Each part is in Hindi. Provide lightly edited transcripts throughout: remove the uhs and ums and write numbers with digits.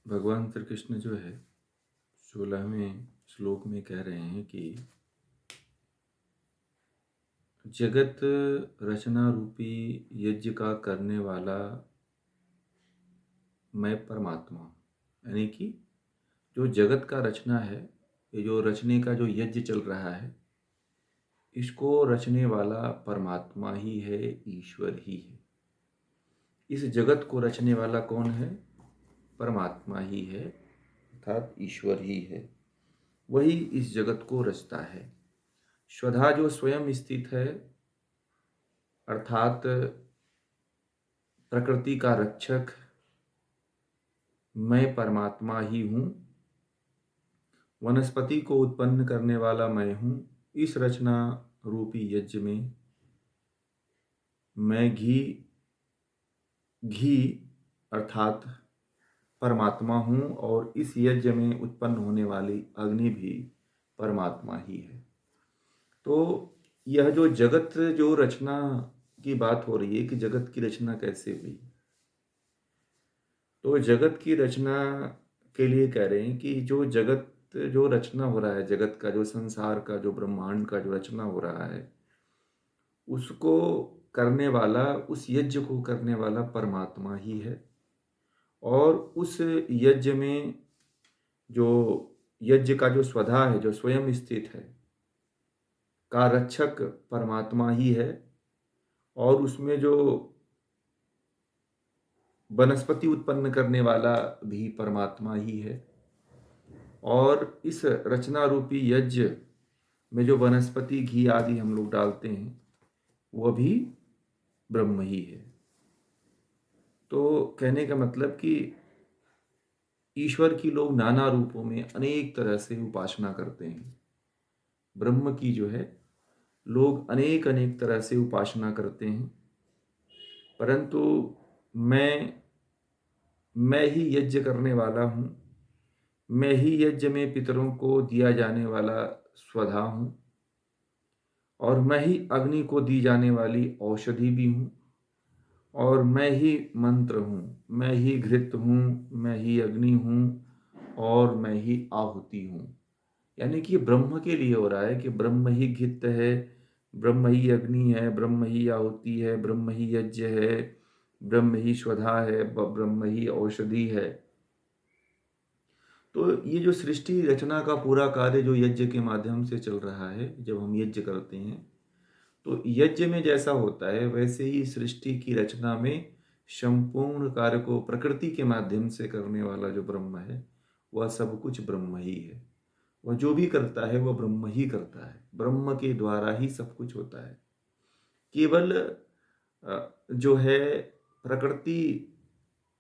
भगवान श्री कृष्ण जो है 16वें श्लोक में कह रहे हैं कि जगत रचना रूपी यज्ञ का करने वाला मैं परमात्मा हूँ। यानी कि जो जगत का रचना है, ये जो रचने का जो यज्ञ चल रहा है, इसको रचने वाला परमात्मा ही है, ईश्वर ही है। इस जगत को रचने वाला कौन है? परमात्मा ही है, अर्थात ईश्वर ही है। वही इस जगत को रचता है। स्वधा जो स्वयं स्थित है, अर्थात प्रकृति का रक्षक मैं परमात्मा ही हूँ। वनस्पति को उत्पन्न करने वाला मैं हूँ। इस रचना रूपी यज्ञ में मैं घी अर्थात परमात्मा हूँ और इस यज्ञ में उत्पन्न होने वाली अग्नि भी परमात्मा ही है। तो यह जो जगत जो रचना की बात हो रही है कि जगत की रचना कैसे हुई, तो जगत की रचना के लिए कह रहे हैं कि जो जगत जो रचना हो रहा है, जगत का जो संसार का जो ब्रह्मांड का जो रचना हो रहा है, उसको करने वाला, उस यज्ञ को करने वाला परमात्मा ही है। और उस यज्ञ में जो यज्ञ का जो स्वधा है, जो स्वयं स्थित है, का रक्षक परमात्मा ही है। और उसमें जो वनस्पति उत्पन्न करने वाला भी परमात्मा ही है। और इस रचना रूपी यज्ञ में जो वनस्पति घी आदि हम लोग डालते हैं, वह भी ब्रह्म ही है। तो कहने का मतलब कि ईश्वर की लोग नाना रूपों में अनेक तरह से उपासना करते हैं। ब्रह्म की जो है लोग अनेक अनेक तरह से उपासना करते हैं, परंतु मैं ही यज्ञ करने वाला हूँ। मैं ही यज्ञ में पितरों को दिया जाने वाला स्वधा हूँ। और मैं ही अग्नि को दी जाने वाली औषधि भी हूँ। और मैं ही मंत्र हूँ, मैं ही घृत हूँ, मैं ही अग्नि हूँ और मैं ही आहुति हूँ। यानी कि ब्रह्म के लिए हो रहा है कि ब्रह्म ही घृत है, ब्रह्म ही अग्नि है, ब्रह्म ही आहुति है, ब्रह्म ही यज्ञ है, ब्रह्म ही स्वधा है, ब्रह्म ही औषधि है। तो ये जो सृष्टि रचना का पूरा कार्य जो यज्ञ के माध्यम से चल रहा है, जब हम यज्ञ करते हैं तो यज्ञ में जैसा होता है वैसे ही सृष्टि की रचना में संपूर्ण कार्य को प्रकृति के माध्यम से करने वाला जो ब्रह्म है, वह सब कुछ ब्रह्म ही है। वह जो भी करता है वह ब्रह्म ही करता है। ब्रह्म के द्वारा ही सब कुछ होता है। केवल जो है प्रकृति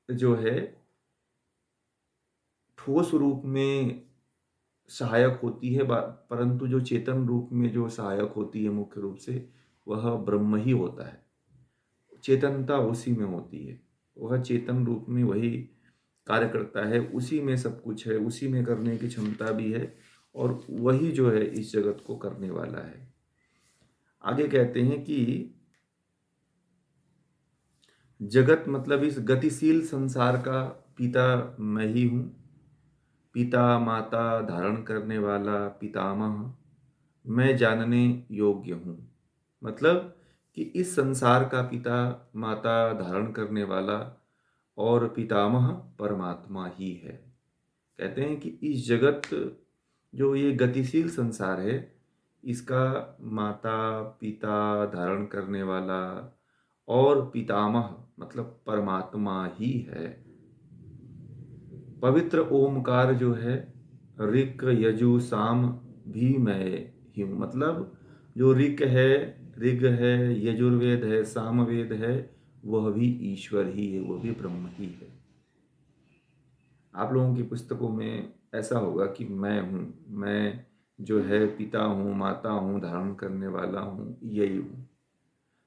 जो है ठोस रूप में सहायक होती है, परंतु जो चेतन रूप में जो सहायक होती है मुख्य रूप से, वह ब्रह्म ही होता है। चेतनता उसी में होती है। वह चेतन रूप में वही कार्य करता है, उसी में सब कुछ है, उसी में करने की क्षमता भी है और वही जो है इस जगत को करने वाला है। आगे कहते हैं कि जगत मतलब इस गतिशील संसार का पिता मैं ही हूँ। पिता माता धारण करने वाला पितामह, मैं जानने योग्य हूँ। मतलब कि इस संसार का पिता माता धारण करने वाला और पितामह परमात्मा ही है। कहते हैं कि इस जगत जो ये गतिशील संसार है, इसका माता पिता धारण करने वाला और पितामह मतलब परमात्मा ही है। पवित्र ओमकार जो है ऋक यजु साम भी मैं ही हूँ। मतलब जो ऋक है, ऋग है, यजुर्वेद है, सामवेद है, वह भी ईश्वर ही है, वह भी ब्रह्म ही है। आप लोगों की पुस्तकों में ऐसा होगा कि मैं हूँ, मैं जो है पिता हूँ, माता हूँ, धारण करने वाला हूँ, यही हूँ।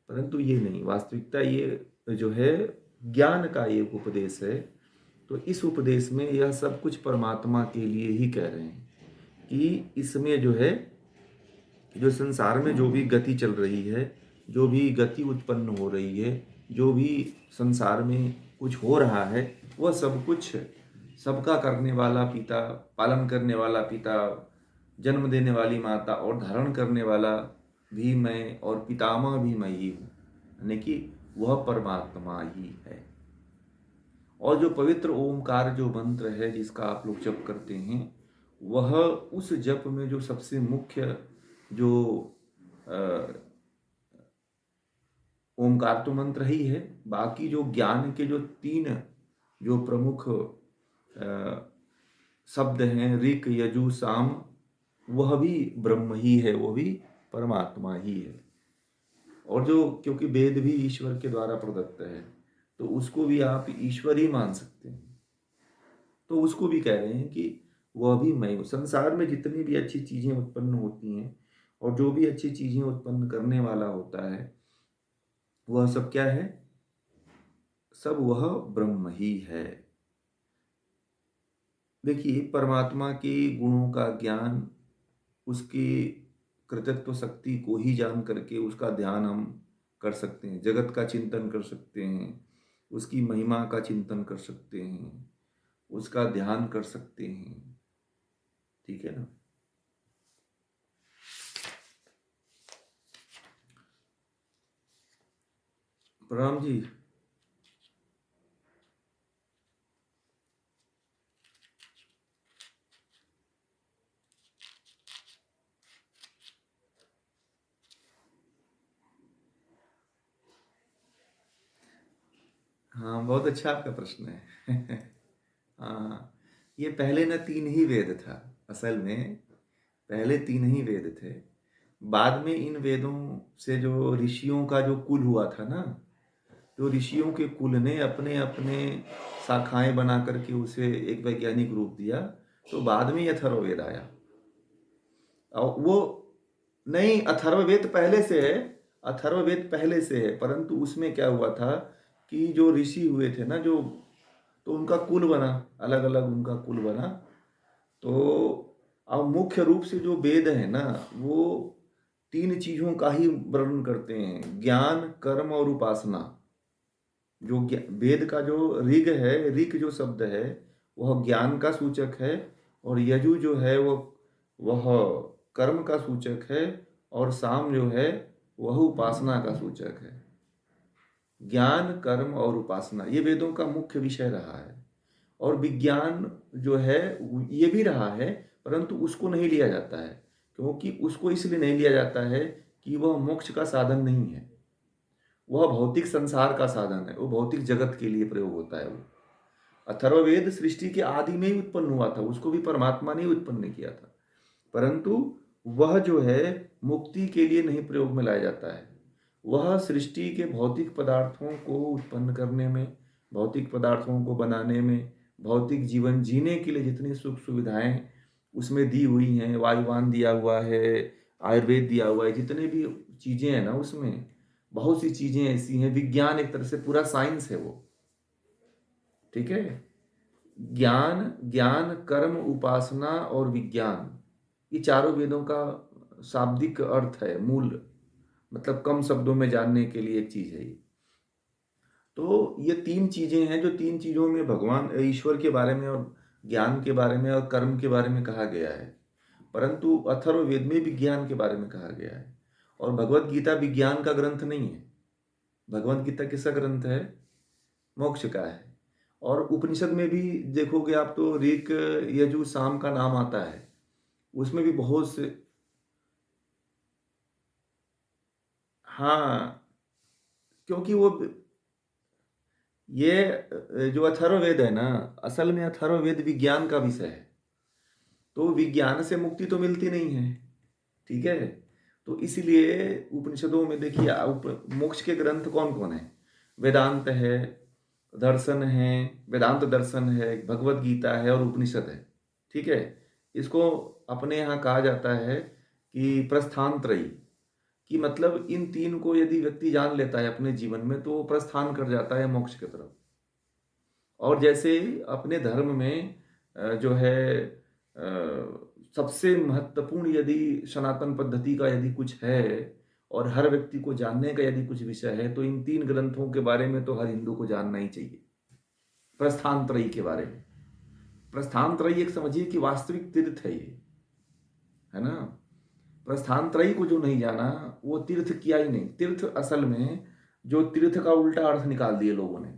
परंतु ये नहीं, वास्तविकता ये जो है ज्ञान का एक उपदेश है। तो इस उपदेश में यह सब कुछ परमात्मा के लिए ही कह रहे हैं कि इसमें जो है, जो संसार में जो भी गति चल रही है, जो भी गति उत्पन्न हो रही है, जो भी संसार में कुछ हो रहा है, वह सब कुछ सबका करने वाला पिता, पालन करने वाला पिता, जन्म देने वाली माता और धारण करने वाला भी मैं और पितामह भी मैं ही हूँ, यानी कि वह परमात्मा ही है। और जो पवित्र ओमकार जो मंत्र है जिसका आप लोग जप करते हैं, वह उस जप में जो सबसे मुख्य जो ओमकार तो मंत्र ही है, बाकी जो ज्ञान के जो 3 जो प्रमुख शब्द हैं, ऋक यजु साम, वह भी ब्रह्म ही है, वो भी परमात्मा ही है। और जो, क्योंकि वेद भी ईश्वर के द्वारा प्रदत्त है, तो उसको भी आप ईश्वर ही मान सकते हैं। तो उसको भी कह रहे हैं कि वह भी मैं हूँ। संसार में जितनी भी अच्छी चीजें उत्पन्न होती हैं और जो भी अच्छी चीजें उत्पन्न करने वाला होता है, वह सब क्या है? सब वह ब्रह्म ही है। देखिए, परमात्मा के गुणों का ज्ञान, उसकी कृतित्व शक्ति को ही जान करके उसका ध्यान हम कर सकते हैं, जगत का चिंतन कर सकते हैं, उसकी महिमा का चिंतन कर सकते हैं, उसका ध्यान कर सकते हैं। ठीक है ना? प्रणाम जी। हाँ, बहुत अच्छा आपका प्रश्न है। हाँ, ये पहले ना 3 ही वेद था। असल में पहले 3 ही वेद थे। बाद में इन वेदों से जो ऋषियों का जो कुल हुआ था ना, तो ऋषियों के कुल ने अपने अपने शाखाएं बना करके उसे एक वैज्ञानिक रूप दिया। तो बाद में अथर्ववेद आया। और वो नहीं, अथर्ववेद पहले से है। अथर्ववेद पहले से है, परंतु उसमें क्या हुआ था कि जो ऋषि हुए थे ना, जो, तो उनका कुल बना, अलग अलग उनका कुल बना। तो अब मुख्य रूप से जो वेद है ना, वो 3 चीजों का ही वर्णन करते हैं, ज्ञान, कर्म और उपासना। जो वेद का जो ऋग है, ऋग जो शब्द है, वह ज्ञान का सूचक है, और यजु जो है वह कर्म का सूचक है, और साम जो है वह उपासना का सूचक है। ज्ञान, कर्म और उपासना, ये वेदों का मुख्य विषय रहा है। और विज्ञान जो है ये भी रहा है, परंतु उसको नहीं लिया जाता है। क्योंकि उसको इसलिए नहीं लिया जाता है कि वह मोक्ष का साधन नहीं है, वह भौतिक संसार का साधन है, वो भौतिक जगत के लिए प्रयोग होता है। वो अथर्ववेद सृष्टि के आदि में ही उत्पन्न हुआ था, उसको भी परमात्मा ने उत्पन्न किया था, परंतु वह जो है मुक्ति के लिए नहीं प्रयोग में लाया जाता है। वह सृष्टि के भौतिक पदार्थों को उत्पन्न करने में, भौतिक पदार्थों को बनाने में, भौतिक जीवन जीने के लिए जितनी सुख सुविधाएं उसमें दी हुई हैं, वायुवान दिया हुआ है, आयुर्वेद दिया हुआ है, जितने भी चीजें हैं ना, उसमें बहुत सी चीजें ऐसी हैं। विज्ञान एक तरह से पूरा साइंस है वो। ठीक है? ज्ञान, ज्ञान, कर्म, उपासना और विज्ञान, ये चारों वेदों का शाब्दिक अर्थ है, मूल, मतलब कम शब्दों में जानने के लिए एक चीज है ये। तो ये 3 चीजें हैं, जो 3 चीजों में भगवान ईश्वर के बारे में और ज्ञान के बारे में और कर्म के बारे में कहा गया है। परंतु अथर्ववेद में विज्ञान के बारे में कहा गया है। और भगवत गीता विज्ञान का ग्रंथ नहीं है। भगवत गीता किसका ग्रंथ है? मोक्ष का है। और उपनिषद में भी देखोगे आप तो ऋक, यजु, साम का नाम आता है। उसमें भी बहुत से, हाँ, क्योंकि वो, ये जो अथर्ववेद है ना, असल में अथर्ववेद विज्ञान का विषय है। तो विज्ञान से मुक्ति तो मिलती नहीं है। ठीक है? तो इसलिए उपनिषदों में देखिए, मोक्ष के ग्रंथ कौन कौन है? वेदांत है, दर्शन है, वेदांत दर्शन है, भगवत गीता है और उपनिषद है। ठीक है? इसको अपने यहाँ कहा जाता है कि प्रस्थान त्रयी, कि मतलब इन 3 को यदि व्यक्ति जान लेता है अपने जीवन में, तो वो प्रस्थान कर जाता है मोक्ष की तरफ। और जैसे अपने धर्म में जो है सबसे महत्वपूर्ण यदि सनातन पद्धति का यदि कुछ है और हर व्यक्ति को जानने का यदि कुछ विषय है, तो इन 3 ग्रंथों के बारे में तो हर हिंदू को जानना ही चाहिए, प्रस्थान त्रयी के बारे में। प्रस्थान त्रयी एक समझिए कि वास्तविक तीर्थ है ये, है ना। प्रस्थान त्रयी को जो नहीं जाना वो तीर्थ किया ही नहीं। तीर्थ असल में जो तीर्थ का उल्टा अर्थ निकाल दिए लोगों ने।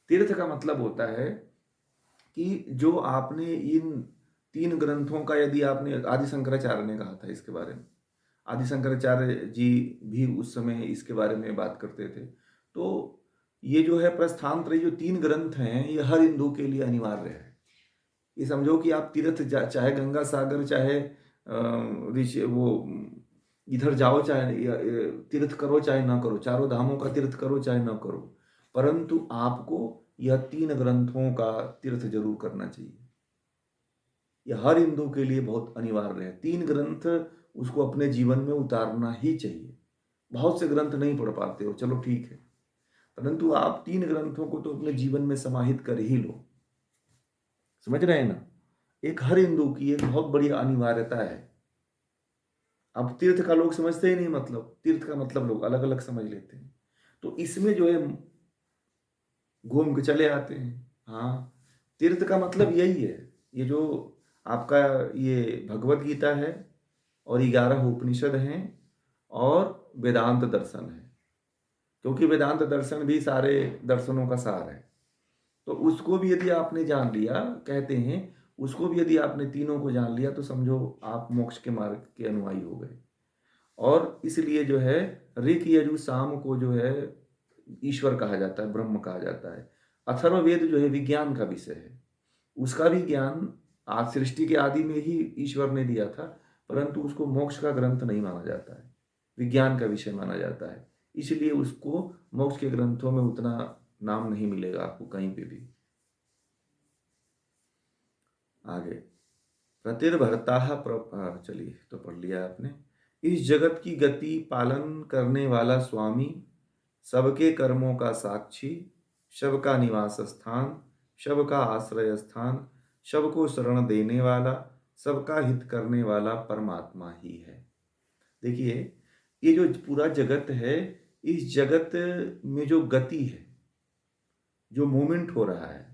तीर्थ का मतलब होता है कि जो आपने इन 3 ग्रंथों का, यदि आपने, आदि शंकराचार्य ने कहा था इसके बारे में, आदि शंकराचार्य जी भी उस समय इसके बारे में बात करते थे। तो ये जो है प्रस्थान त्रयी, जो 3 ग्रंथ हैं, ये हर हिंदू के लिए अनिवार्य है। ये समझो कि आप तीर्थ चाहे गंगा सागर, चाहे ऋषि वो इधर जाओ, चाहे तीर्थ करो चाहे ना करो, चारों धामों का तीर्थ करो चाहे ना करो, परंतु आपको यह 3 ग्रंथों का तीर्थ जरूर करना चाहिए। यह हर हिंदू के लिए बहुत अनिवार्य है। 3 ग्रंथ उसको अपने जीवन में उतारना ही चाहिए। बहुत से ग्रंथ नहीं पढ़ पाते हो, चलो ठीक है, परंतु आप 3 ग्रंथों को तो अपने जीवन में समाहित कर ही लो। समझ रहे हैं ना। एक हर हिंदू की एक बहुत बड़ी अनिवार्यता है। अब तीर्थ का लोग समझते ही नहीं, मतलब तीर्थ का मतलब लोग अलग अलग समझ लेते हैं। तो इसमें जो है घूम के चले आते हैं। हाँ, तीर्थ का मतलब यही है। ये जो आपका ये भगवत गीता है और 11 उपनिषद हैं और वेदांत दर्शन है, क्योंकि वेदांत दर्शन भी सारे दर्शनों का सार है। तो उसको भी यदि आपने जान लिया, कहते हैं उसको भी यदि आपने तीनों को जान लिया, तो समझो आप मोक्ष के मार्ग के अनुयायी हो गए। और इसलिए जो है ऋक यजु साम को जो है ईश्वर कहा जाता है, ब्रह्म कहा जाता है। अथर्ववेद जो है विज्ञान का विषय है। उसका भी ज्ञान आज सृष्टि के आदि में ही ईश्वर ने दिया था, परंतु उसको मोक्ष का ग्रंथ नहीं माना जाता है, विज्ञान का विषय माना जाता है। इसलिए उसको मोक्ष के ग्रंथों में उतना नाम नहीं मिलेगा आपको कहीं पे भी। आगे प्रतिर्भरता, चलिए तो पढ़ लिया आपने। इस जगत की गति पालन करने वाला स्वामी, सबके कर्मों का साक्षी, सबका निवास स्थान, सबका आश्रय स्थान, सबको शरण देने वाला, सबका हित करने वाला परमात्मा ही है। देखिए, ये जो पूरा जगत है, इस जगत में जो गति है, जो मूवमेंट हो रहा है,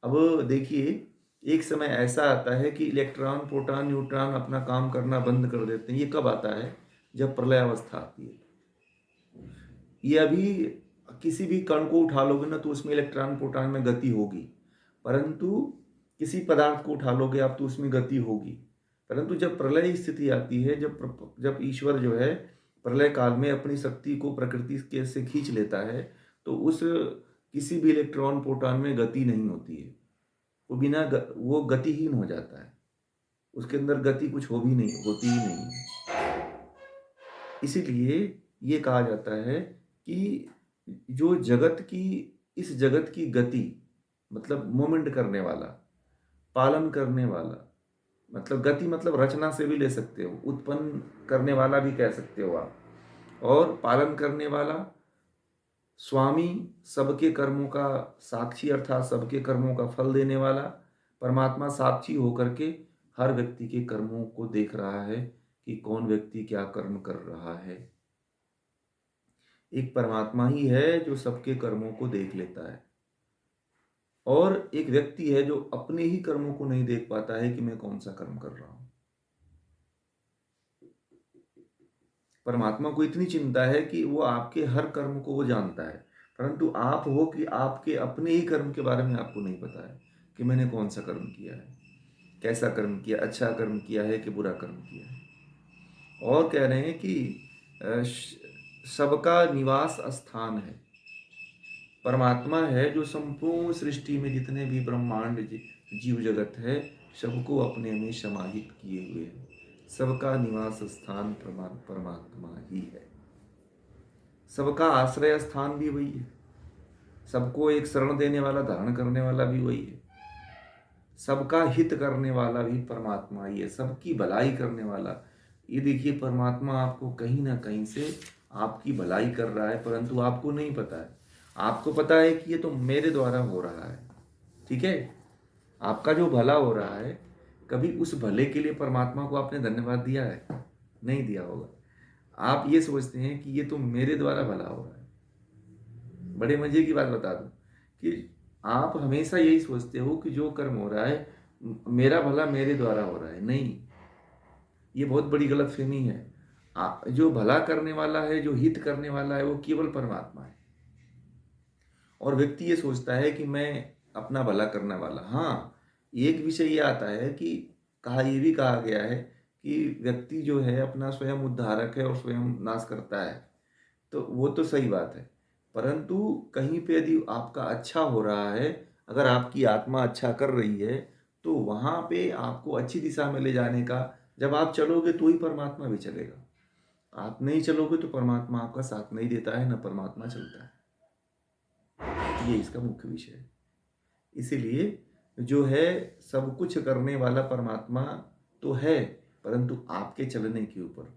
अब देखिए एक समय ऐसा आता है कि इलेक्ट्रॉन, प्रोटॉन, न्यूट्रॉन अपना काम करना बंद कर देते हैं। ये कब आता है? जब प्रलय अवस्था आती है। ये अभी किसी भी कण को उठा लोगे ना, तो उसमें इलेक्ट्रॉन प्रोटॉन में गति होगी, परंतु किसी पदार्थ को उठा लोगे आप तो उसमें गति होगी। परंतु जब प्रलय स्थिति आती है, जब ईश्वर जो है प्रलय काल में अपनी शक्ति को प्रकृति के से खींच लेता है, तो उस किसी भी इलेक्ट्रॉन प्रोटॉन में गति नहीं होती है। वो गतिहीन हो जाता है। उसके अंदर गति कुछ होती ही नहीं है। इसीलिए ये कहा जाता है कि जो इस जगत की गति, मतलब मूवमेंट करने वाला, पालन करने वाला, मतलब गति मतलब रचना से भी ले सकते हो, उत्पन्न करने वाला भी कह सकते हो आप, और पालन करने वाला स्वामी, सबके कर्मों का साक्षी अर्थात सबके कर्मों का फल देने वाला परमात्मा साक्षी होकर के हर व्यक्ति के कर्मों को देख रहा है कि कौन व्यक्ति क्या कर्म कर रहा है। एक परमात्मा ही है जो सबके कर्मों को देख लेता है, और एक व्यक्ति है जो अपने ही कर्मों को नहीं देख पाता है कि मैं कौन सा कर्म कर रहा हूं। परमात्मा को इतनी चिंता है कि वो आपके हर कर्म को वो जानता है, परंतु आप हो कि आपके अपने ही कर्म के बारे में आपको नहीं पता है कि मैंने कौन सा कर्म किया है, कैसा कर्म किया, अच्छा कर्म किया है कि बुरा कर्म किया है। और कह रहे हैं कि सबका निवास स्थान है। परमात्मा है जो संपूर्ण सृष्टि में जितने भी ब्रह्मांड जीव जगत है, सबको अपने में समाहित किए हुए है। सबका निवास स्थान परमात्मा ही है। सबका आश्रय स्थान भी वही है। सबको एक शरण देने वाला, धारण करने वाला भी वही है। सबका हित करने वाला भी परमात्मा ही है, सबकी भलाई करने वाला। ये देखिए, परमात्मा आपको कहीं ना कहीं से आपकी भलाई कर रहा है, परंतु आपको नहीं पता है। आपको पता है कि ये तो मेरे द्वारा हो रहा है, ठीक है। आपका जो भला हो रहा है, कभी उस भले के लिए परमात्मा को आपने धन्यवाद दिया है? नहीं दिया होगा। आप ये सोचते हैं कि ये तो मेरे द्वारा भला हो रहा है। बड़े मजे की बात बता दूं कि आप हमेशा यही सोचते हो कि जो कर्म हो रहा है मेरा भला मेरे द्वारा हो रहा है। नहीं, ये बहुत बड़ी गलतफहमी है। जो भला करने वाला है, जो हित करने वाला है, वो केवल परमात्मा है। और व्यक्ति ये सोचता है कि मैं अपना भला करने वाला। हाँ, एक विषय ये आता है कि ये भी कहा गया है कि व्यक्ति जो है अपना स्वयं उद्धारक है और स्वयं नाश करता है। तो वो तो सही बात है, परंतु कहीं पे यदि आपका अच्छा हो रहा है, अगर आपकी आत्मा अच्छा कर रही है, तो वहाँ पे आपको अच्छी दिशा में ले जाने का, जब आप चलोगे तो ही परमात्मा भी चलेगा। आप नहीं चलोगे तो परमात्मा आपका साथ नहीं देता है, न परमात्मा चलता है। ये इसका मुख्य विषय है। इसीलिए जो है सब कुछ करने वाला परमात्मा तो है, परंतु आपके चलने के ऊपर।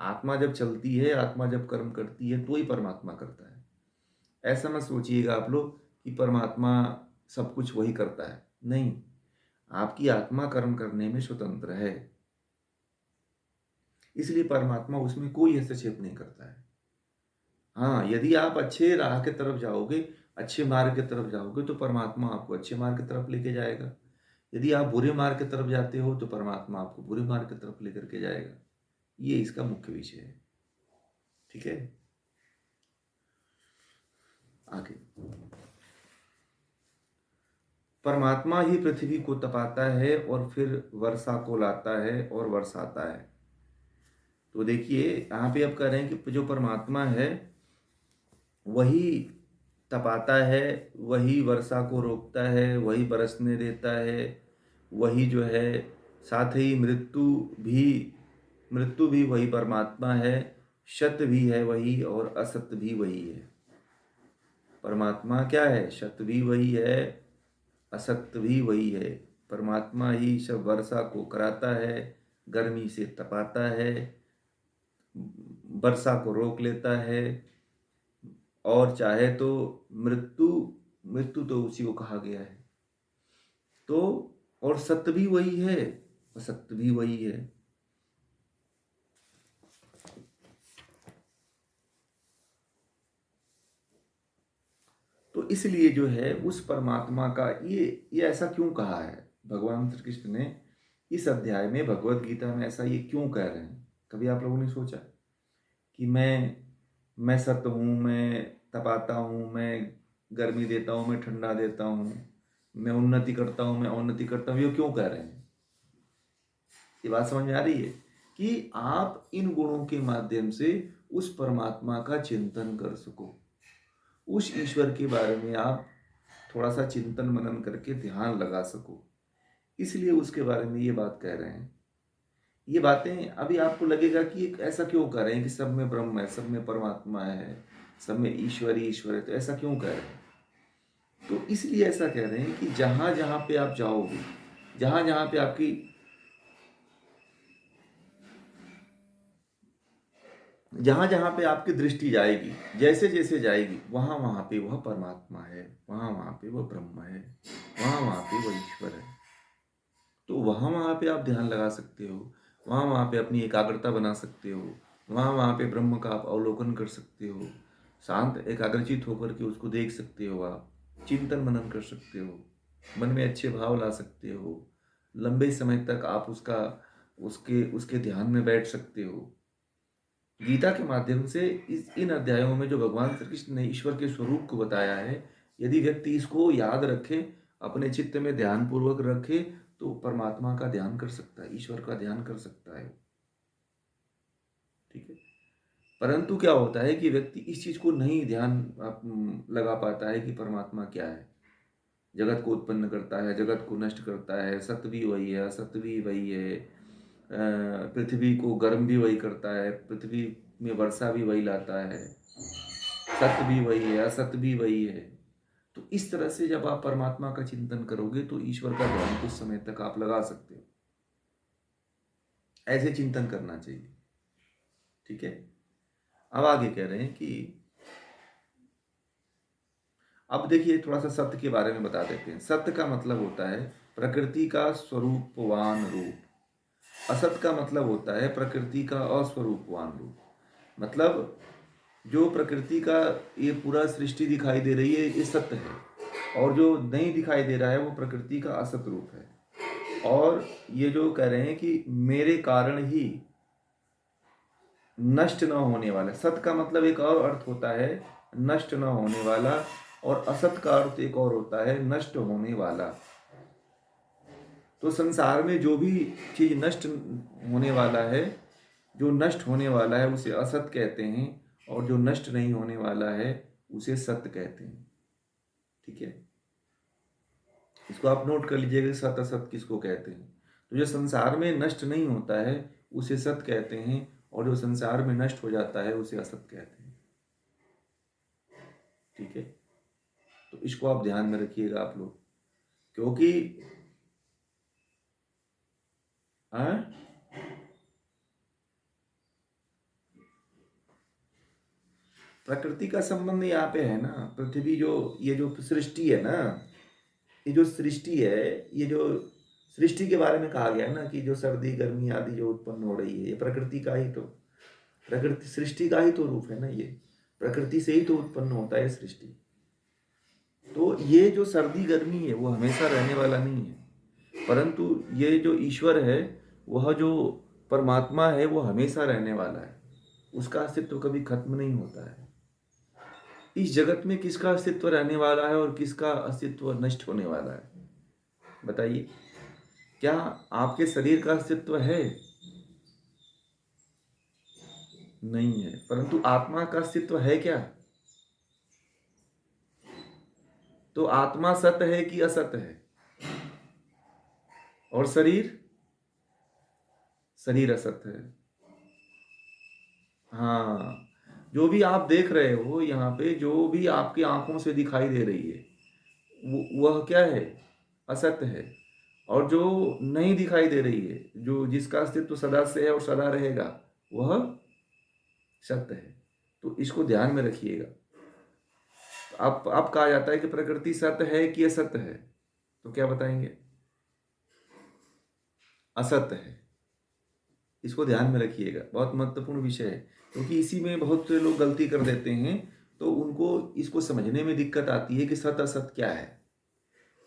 आत्मा जब चलती है, आत्मा जब कर्म करती है, तो ही परमात्मा करता है। ऐसा मत सोचिएगा आप लोग कि परमात्मा सब कुछ वही करता है। नहीं, आपकी आत्मा कर्म करने में स्वतंत्र है, इसलिए परमात्मा उसमें कोई हस्तक्षेप नहीं करता है। हाँ, यदि आप अच्छे राह के तरफ जाओगे, अच्छे मार्ग की तरफ जाओगे, तो परमात्मा आपको अच्छे मार्ग की तरफ लेके जाएगा। यदि आप बुरे मार्ग की तरफ जाते हो, तो परमात्मा आपको बुरे मार्ग की तरफ लेकर के जाएगा। ये इसका मुख्य विषय है। ठीक है, आगे। परमात्मा ही पृथ्वी को तपाता है और फिर वर्षा को लाता है और बरसाता है। तो देखिए यहाँ पे अब कह रहे हैं कि जो परमात्मा है वही तपाता है, वही वर्षा को रोकता है, वही बरसने देता है, वही जो है, साथ ही मृत्यु भी वही परमात्मा है, सत्य भी है वही और असत्य भी वही है। परमात्मा क्या है? सत्य भी वही है, असत्य भी वही है। परमात्मा ही सब वर्षा को कराता है, गर्मी से तपाता है, वर्षा को रोक लेता है, और चाहे तो मृत्यु मृत्यु तो उसी को कहा गया है। तो और सत्य भी वही है, असत्य भी वही है। तो इसलिए जो है उस परमात्मा का ये ऐसा क्यों कहा है भगवान श्री कृष्ण ने इस अध्याय में, भगवत गीता में ऐसा ये क्यों कह रहे हैं? कभी आप लोगों ने सोचा कि मैं सत्य हूँ, मैं तपाता हूँ, मैं गर्मी देता हूँ, मैं ठंडा देता हूँ, मैं उन्नति करता हूँ, मैं अवनति करता हूँ, ये क्यों कह रहे हैं? ये बात समझ में आ रही है कि आप इन गुणों के माध्यम से उस परमात्मा का चिंतन कर सको, उस ईश्वर के बारे में आप थोड़ा सा चिंतन मनन करके ध्यान लगा सको, इसलिए उसके बारे में ये बात कह रहे हैं। ये बातें अभी आपको लगेगा कि ऐसा क्यों कह रहे हैं कि सब में ब्रह्म है, सब में परमात्मा है, सब में ईश्वर ही ईश्वर है, तो ऐसा क्यों कह रहे हैं? तो इसलिए ऐसा कह रहे हैं कि जहां जहां पे आप जाओगे, जहां जहां पे आपकी दृष्टि जाएगी, जैसे जैसे जाएगी, वहां वहां पे वह परमात्मा है, वहां वहां पे वह ब्रह्म है, वहां वहां पे वह ईश्वर है। तो वहां वहां पे आप ध्यान लगा सकते हो, वहां वहां पे अपनी एकाग्रता बना सकते हो, वहां वहां पे ब्रह्म का आप अवलोकन कर सकते हो, शांत एकाग्रचित होकर के उसको देख सकते हो, आप चिंतन मनन कर सकते हो, मन में अच्छे भाव ला सकते हो, लंबे समय तक आप उसका उसके उसके ध्यान में बैठ सकते हो। गीता के माध्यम से इन अध्यायों में जो भगवान श्री कृष्ण ने ईश्वर के स्वरूप को बताया है, यदि व्यक्ति इसको याद रखे, अपने चित्त में ध्यान पूर्वक रखे, तो परमात्मा का ध्यान कर सकता है, ईश्वर का ध्यान कर सकता है। ठीक है, परंतु क्या होता है कि व्यक्ति इस चीज को नहीं ध्यान लगा पाता है कि परमात्मा क्या है। जगत को उत्पन्न करता है, जगत को नष्ट करता है, सत्य भी वही है, असत्य भी वही है, पृथ्वी को गर्म भी वही करता है, पृथ्वी में वर्षा भी वही लाता है, सत्य भी वही है, असत्य भी वही है। तो इस तरह से जब आप परमात्मा का चिंतन करोगे तो ईश्वर का ध्यान कुछ समय तक आप लगा सकते हो। ऐसे चिंतन करना चाहिए। ठीक है, अब आगे कह रहे हैं कि अब देखिए थोड़ा सा सत्य के बारे में बता देते हैं। सत्य का मतलब होता है प्रकृति का स्वरूपवान रूप, असत का मतलब होता है प्रकृति का अस्वरूपवान रूप। मतलब जो प्रकृति का ये पूरा सृष्टि दिखाई दे रही है, ये सत्य है, और जो नहीं दिखाई दे रहा है वो प्रकृति का असत रूप है। और ये जो कह रहे हैं कि मेरे कारण ही नष्ट न होने वाला, सत का मतलब एक और अर्थ होता है नष्ट न होने वाला, और असत का अर्थ एक और होता है नष्ट होने वाला। तो संसार में जो भी चीज नष्ट होने वाला है, जो नष्ट होने वाला है उसे असत कहते हैं, और जो नष्ट नहीं होने वाला है उसे सत्य कहते हैं। ठीक है, इसको आप नोट कर लीजिएगा कि सत असत किसको कहते हैं। तो जो संसार में नष्ट नहीं होता है उसे सत कहते हैं, और जो संसार में नष्ट हो जाता है उसे असत कहते हैं। ठीक है, तो इसको आप ध्यान में रखिएगा आप लोग, क्योंकि प्रकृति का संबंध यहाँ पे है ना। पृथ्वी जो ये जो सृष्टि है ना, ये जो सृष्टि है, ये जो सृष्टि के बारे में कहा गया है ना कि जो सर्दी गर्मी आदि जो उत्पन्न हो रही है ये प्रकृति का ही, तो प्रकृति सृष्टि का ही तो रूप है ना। ये प्रकृति से ही तो उत्पन्न होता है सृष्टि। तो ये जो सर्दी गर्मी है वो हमेशा रहने वाला नहीं है, परंतु ये जो ईश्वर है, वह जो परमात्मा है, वो हमेशा रहने वाला है। उसका अस्तित्व कभी खत्म नहीं होता है। इस जगत में किसका अस्तित्व रहने वाला है और किसका अस्तित्व नष्ट होने वाला है, बताइए। क्या आपके शरीर का अस्तित्व है? नहीं है। परंतु आत्मा का अस्तित्व है क्या? तो आत्मा सत्य है कि असत्य है? और शरीर, शरीर असत्य है। हाँ, जो भी आप देख रहे हो यहाँ पे, जो भी आपकी आंखों से दिखाई दे रही है वह क्या है? असत्य है। और जो नहीं दिखाई दे रही है, जो जिसका अस्तित्व सदा से है और सदा रहेगा, वह सत्य है। तो इसको ध्यान में रखिएगा। अब कहा जाता है कि प्रकृति सत्य है कि असत्य है, तो क्या बताएंगे? असत्य है। इसको ध्यान में रखिएगा, बहुत महत्वपूर्ण विषय है, क्योंकि इसी में बहुत से लोग गलती कर देते हैं। तो उनको इसको समझने में दिक्कत आती है कि सत्य असत्य क्या है।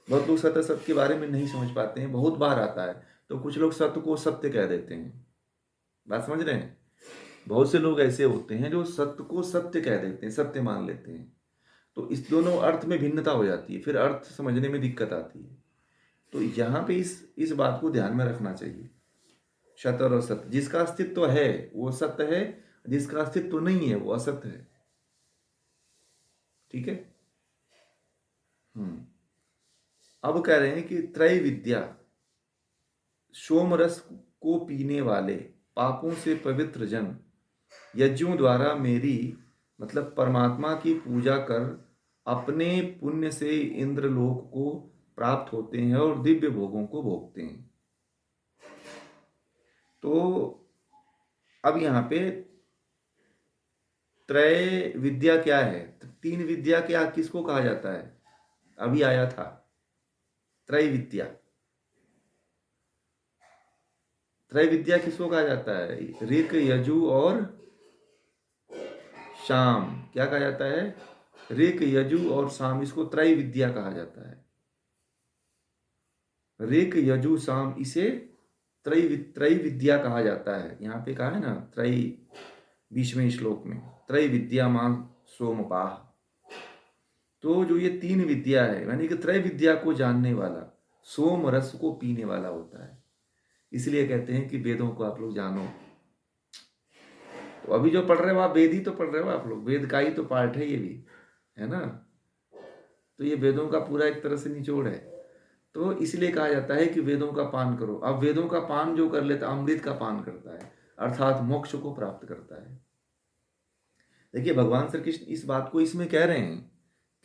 बहुत लोग सत्य असत्य के बारे में नहीं समझ पाते हैं, बहुत बार आता है। तो कुछ लोग सत्य को सत्य कह देते हैं, बात समझ रहे हैं। बहुत से लोग ऐसे होते हैं जो सत्य को सत्य कह देते हैं, सत्य मान लेते हैं। तो इस दोनों अर्थ में भिन्नता हो जाती है, फिर अर्थ समझने में दिक्कत आती है। तो यहाँ पे इस बात को ध्यान में रखना चाहिए। सत्य और असत्य, जिसका अस्तित्व है वो सत्य है, जिसका अस्तित्व नहीं है वो असत्य है। ठीक है। अब कह रहे हैं कि त्रय विद्या, सोम रस को पीने वाले पापों से पवित्र जन यज्ञों द्वारा मेरी मतलब परमात्मा की पूजा कर अपने पुण्य से इंद्रलोक को प्राप्त होते हैं और दिव्य भोगों को भोगते हैं। तो अब यहाँ पे त्रय विद्या क्या है? तीन विद्या क्या किसको कहा जाता है? अभी आया था त्रय विद्या। त्रय विद्या किसको कहा जाता है? ऋक यजु और शाम। क्या कहा जाता है? ऋक यजु और शाम, इसको त्रय विद्या कहा जाता है। ऋक यजु शाम, इसे त्रय विद्या कहा जाता है। यहाँ पे कहा है ना त्रय, 20वें श्लोक में त्रय विद्या मान सोमपाह। तो जो ये तीन विद्या है, यानी कि त्रय विद्या को जानने वाला सोम रस को पीने वाला होता है। इसलिए कहते हैं कि वेदों को आप लोग जानो। तो अभी जो पढ़ रहे हो आप वेद ही तो पढ़ रहे हो, आप लोग वेद का ही तो पार्ट है ये भी, है ना। तो ये वेदों का पूरा एक तरह से निचोड़ है। तो इसलिए कहा जाता है कि वेदों का पान करो। अब वेदों का पान जो कर लेता अमृत का पान करता है, अर्थात मोक्ष को प्राप्त करता है। देखिए भगवान श्री कृष्ण इस बात को इसमें कह रहे हैं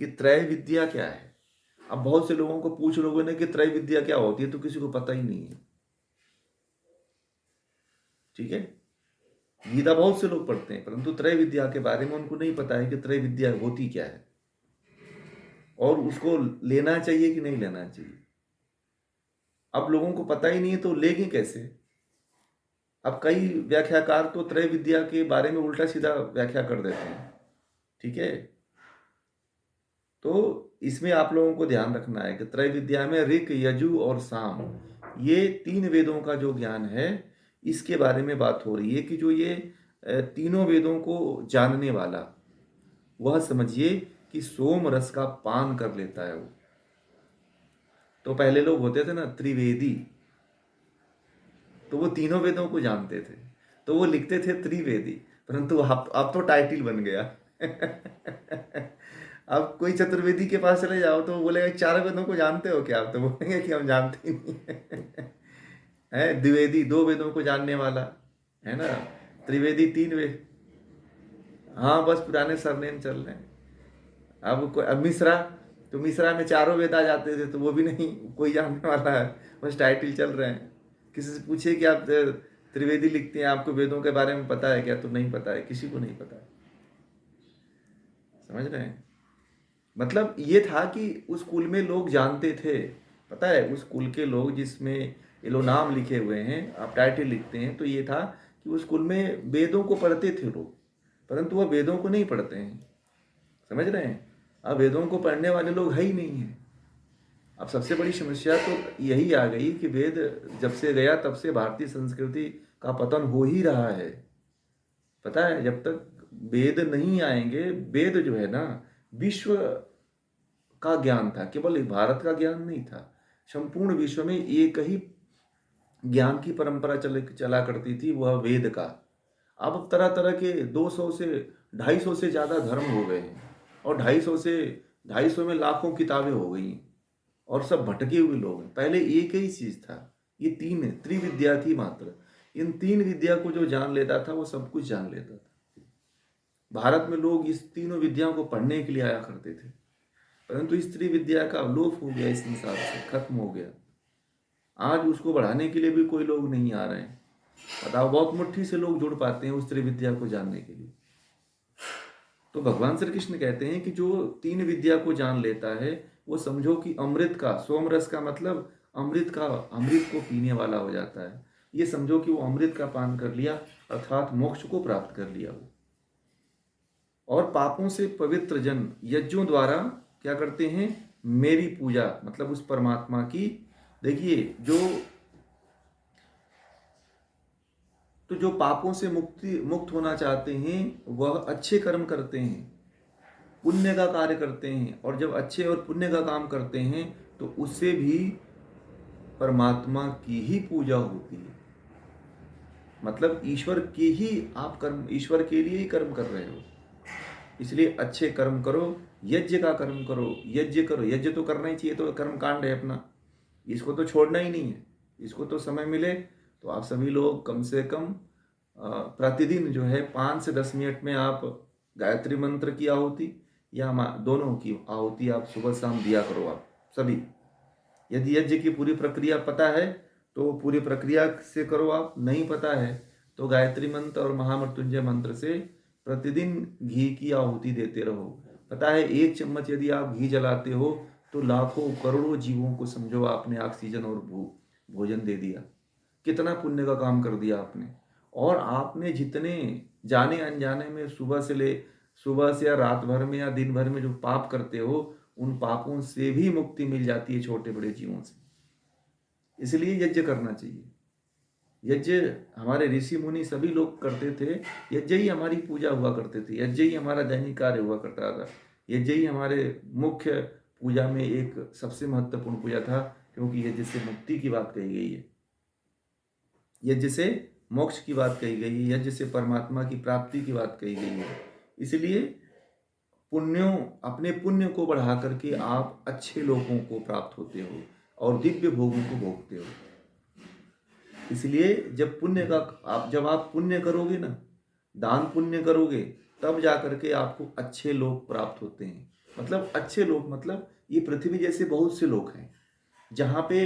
कि त्रय विद्या क्या है। अब बहुत से लोगों को पूछ लोगों ने कि त्रय विद्या क्या होती है, तो किसी को पता ही नहीं है। ठीक है, गीता बहुत से लोग पढ़ते हैं, परंतु त्रय विद्या के बारे में उनको नहीं पता है कि त्रय विद्या होती क्या है और उसको लेना चाहिए कि नहीं लेना चाहिए। अब लोगों को पता ही नहीं है तो लेंगे कैसे? अब कई व्याख्याकार तो त्रय विद्या के बारे में उल्टा सीधा व्याख्या कर देते हैं। ठीक है, तो इसमें आप लोगों को ध्यान रखना है कि त्रय विद्या में ऋक, यजु और साम, ये 3 वेदों का जो ज्ञान है, इसके बारे में बात हो रही है कि जो ये तीनों वेदों को जानने वाला, वह समझिए कि सोम रस का पान कर लेता है वो। तो पहले लोग होते थे ना त्रिवेदी, तो वो तीनों वेदों को जानते थे, तो वो लिखते थे त्रिवेदी, परंतु अब तो टाइटल बन गया। अब कोई चतुर्वेदी के पास चले जाओ तो वो बोलेगा 4 वेदों को जानते हो क्या? आप तो बोलेंगे कि हम जानते ही नहीं है। द्विवेदी 2 वेदों को जानने वाला है ना, त्रिवेदी 3 वेद। हाँ, बस पुराने सरनेम चल रहे हैं। अब मिश्रा, तो मिश्रा में 4 वेद आ जाते थे, तो वो भी नहीं कोई जानने वाला है, बस टाइटल चल रहे हैं। किसी से पूछिए कि आप त्रिवेदी लिखते हैं, आपको वेदों के बारे में पता है क्या? तो नहीं पता है, किसी को नहीं पता है। समझ रहे हैं? मतलब ये था कि उस स्कूल में लोग जानते थे, पता है, उस स्कूल के लोग जिसमें ये लोग नाम लिखे हुए हैं, आप टाइटल लिखते हैं, तो ये था कि उस स्कूल में वेदों को पढ़ते थे लोग, परंतु वह वेदों को नहीं पढ़ते हैं। समझ रहे हैं? अब वेदों को पढ़ने वाले लोग है ही नहीं है। अब सबसे बड़ी समस्या तो यही आ गई कि वेद जब से गया तब से भारतीय संस्कृति का पतन हो ही रहा है। पता है, जब तक वेद नहीं आएंगे, वेद जो है ना, विश्व का ज्ञान था, केवल भारत का ज्ञान नहीं था, संपूर्ण विश्व में एक ही ज्ञान की परंपरा चला करती थी, वह वेद का। अब तरह तरह के 200 से 250 से ज़्यादा धर्म हो गए हैं, और 250 में लाखों किताबें हो गई हैं, और सब भटके हुए लोग हैं। पहले एक ही चीज़ था, ये 3 त्रिविद्या थी मात्र। इन 3 विद्या को जो जान लेता था वो सब कुछ जान लेता था। भारत में लोग इस तीनों विद्याओं को पढ़ने के लिए आया करते थे, परंतु इस त्रिविद्या का लोप हो गया, इस संसार से खत्म हो गया। आज उसको बढ़ाने के लिए भी कोई लोग नहीं आ रहे हैं। बताओ, बहुत मुट्ठी से लोग जुड़ पाते हैं उस त्रिविद्या को जानने के लिए। तो भगवान श्री कृष्ण कहते हैं कि जो 3 विद्या को जान लेता है, वो समझो कि अमृत का, सोमरस का मतलब अमृत को पीने वाला हो जाता है। ये समझो कि वो अमृत का पान कर लिया, अर्थात मोक्ष को प्राप्त कर लिया वो। और पापों से पवित्र जन यज्ञों द्वारा क्या करते हैं? मेरी पूजा, मतलब उस परमात्मा की। देखिए, जो पापों से मुक्त होना चाहते हैं, वह अच्छे कर्म करते हैं, पुण्य का कार्य करते हैं, और जब अच्छे और पुण्य का काम करते हैं तो उससे भी परमात्मा की ही पूजा होती है। मतलब ईश्वर के ही आप कर्म, ईश्वर के लिए ही कर्म कर रहे हो। इसलिए अच्छे कर्म करो, यज्ञ का कर्म करो, यज्ञ करो। यज्ञ तो करना ही चाहिए, तो कर्म कांड है अपना, इसको तो छोड़ना ही नहीं है। इसको तो समय मिले तो आप सभी लोग कम से कम प्रतिदिन जो है 5 से 10 मिनट में आप गायत्री मंत्र की आहुति या दोनों की आहुति आप सुबह शाम दिया करो आप सभी। यदि यज्ञ की पूरी प्रक्रिया पता है तो पूरी प्रक्रिया से करो, आप नहीं पता है तो गायत्री मंत्र और महामृत्युंजय मंत्र से प्रतिदिन घी की आहुति देते रहो। पता है, 1 चम्मच यदि आप घी जलाते हो तो लाखों करोड़ों जीवों को समझो आपने ऑक्सीजन और भोजन दे दिया। कितना पुण्य का काम कर दिया आपने। और आपने जितने जाने अनजाने में सुबह से या रात भर में या दिन भर में जो पाप करते हो, उन पापों से भी मुक्ति मिल जाती है छोटे बड़े जीवों से। इसलिए यज्ञ करना चाहिए। यज्ञ हमारे ऋषि मुनि सभी लोग करते थे। यज्ञ ही हमारी पूजा हुआ करते थे, यज्ञ ही हमारा दैनिक कार्य हुआ करता था। यज्ञ ही हमारे मुख्य पूजा में एक सबसे महत्वपूर्ण पूजा था, क्योंकि यज्ञ से मुक्ति की बात कही गई है, यज्ञ से मोक्ष की बात कही गई है, यज्ञ से परमात्मा की प्राप्ति की बात कही गई है। इसलिए अपने पुण्य को बढ़ा करके आप अच्छे लोगों को प्राप्त होते हो और दिव्य भोगों को भोगते हो। इसलिए जब आप पुण्य करोगे ना, दान पुण्य करोगे, तब जा करके आपको अच्छे लोग प्राप्त होते हैं। मतलब अच्छे लोग, मतलब ये पृथ्वी जैसे बहुत से लोग हैं जहाँ पे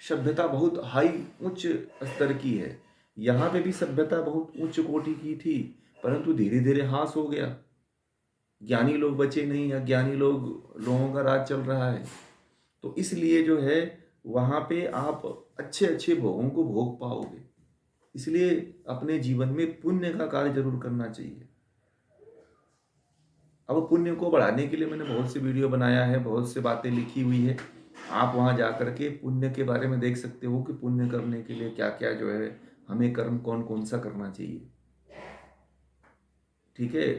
सभ्यता बहुत हाई उच्च स्तर की है। यहाँ पे भी सभ्यता बहुत उच्च कोटि की थी, परंतु धीरे धीरे ह्रास हो गया। ज्ञानी लोग बचे नहीं, अज्ञानी लोगों का राज चल रहा है। तो इसलिए जो है वहाँ पे आप अच्छे अच्छे भोगों को भोग पाओगे। इसलिए अपने जीवन में पुण्य का कार्य जरूर करना चाहिए। अब पुण्य को बढ़ाने के लिए मैंने बहुत से वीडियो बनाया है, बहुत से बातें लिखी हुई है। आप वहाँ जा कर के पुण्य के बारे में देख सकते हो कि पुण्य करने के लिए क्या क्या जो है हमें कर्म कौन कौन सा करना चाहिए। ठीक है,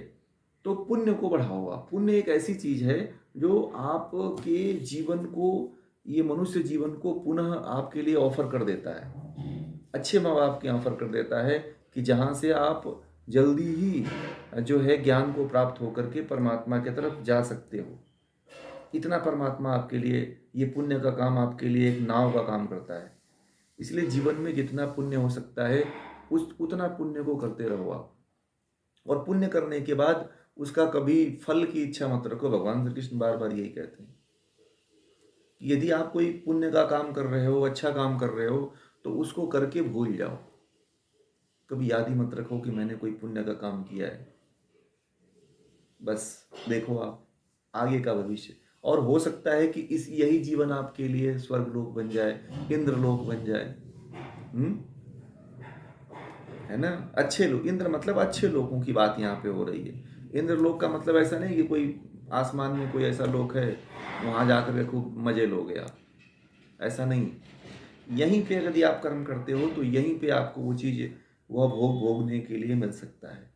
तो पुण्य को बढ़ाओ आप। पुण्य एक ऐसी चीज है जो आपके जीवन को, ये मनुष्य जीवन को पुनः आपके लिए ऑफर कर देता है, अच्छे माँ बाप के ऑफर कर देता है कि जहाँ से आप जल्दी ही जो है ज्ञान को प्राप्त होकर के परमात्मा की तरफ जा सकते हो। इतना परमात्मा आपके लिए, ये पुण्य का काम आपके लिए एक नाव का काम करता है। इसलिए जीवन में जितना पुण्य हो सकता है उस उतना पुण्य को करते रहो आप। और पुण्य करने के बाद उसका कभी फल की इच्छा मत रखो। भगवान श्री कृष्ण बार बार यही कहते हैं कि यदि आप कोई पुण्य का काम कर रहे हो, अच्छा काम कर रहे हो, तो उसको करके भूल जाओ। कभी याद ही मत रखो कि मैंने कोई पुण्य का काम किया है। बस देखो आप आगे का भविष्य, और हो सकता है कि इस यही जीवन आपके लिए स्वर्गलोक बन जाए, इंद्रलोक बन जाए। है ना, अच्छे लोग, इंद्र मतलब अच्छे लोगों की बात यहाँ पे हो रही है। इंद्रलोक का मतलब ऐसा नहीं कि कोई आसमान में कोई ऐसा लोक है वहां जाकर के खूब मजे लोगे आप, ऐसा नहीं। यहीं पे यदि आप कर्म करते हो तो यहीं पे आपको वो चीज, वह भोग भोगने के लिए मिल सकता है।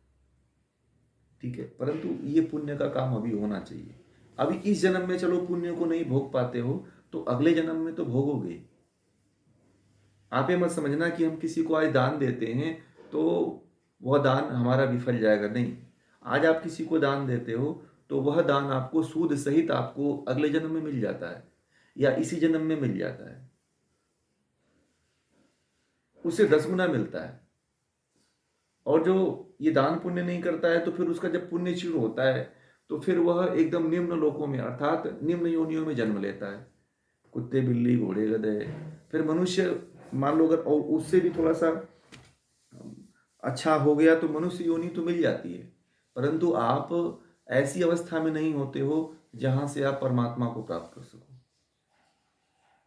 ठीक है, परंतु ये पुण्य का काम अभी होना चाहिए। अभी इस जन्म में चलो पुण्य को नहीं भोग पाते हो तो अगले जन्म में तो भोगोगे। आप ये मत समझना कि हम किसी को आज दान देते हैं तो वह दान हमारा विफल जाएगा, नहीं। आज आप किसी को दान देते हो तो वह दान आपको सूद सहित आपको अगले जन्म में मिल जाता है या इसी जन्म में मिल जाता है, उससे 10 गुना मिलता है। और जो ये दान पुण्य नहीं करता है तो फिर उसका जब पुण्य क्षीण होता है तो फिर वह एकदम निम्न लोकों में अर्थात निम्न योनियों में जन्म लेता है। कुत्ते, बिल्ली, घोड़े, गधे, फिर मनुष्य मान लो अगर और उससे भी थोड़ा सा अच्छा हो गया तो मनुष्य योनि तो मिल जाती है। परंतु आप ऐसी अवस्था में नहीं होते हो जहां से आप परमात्मा को प्राप्त कर सको।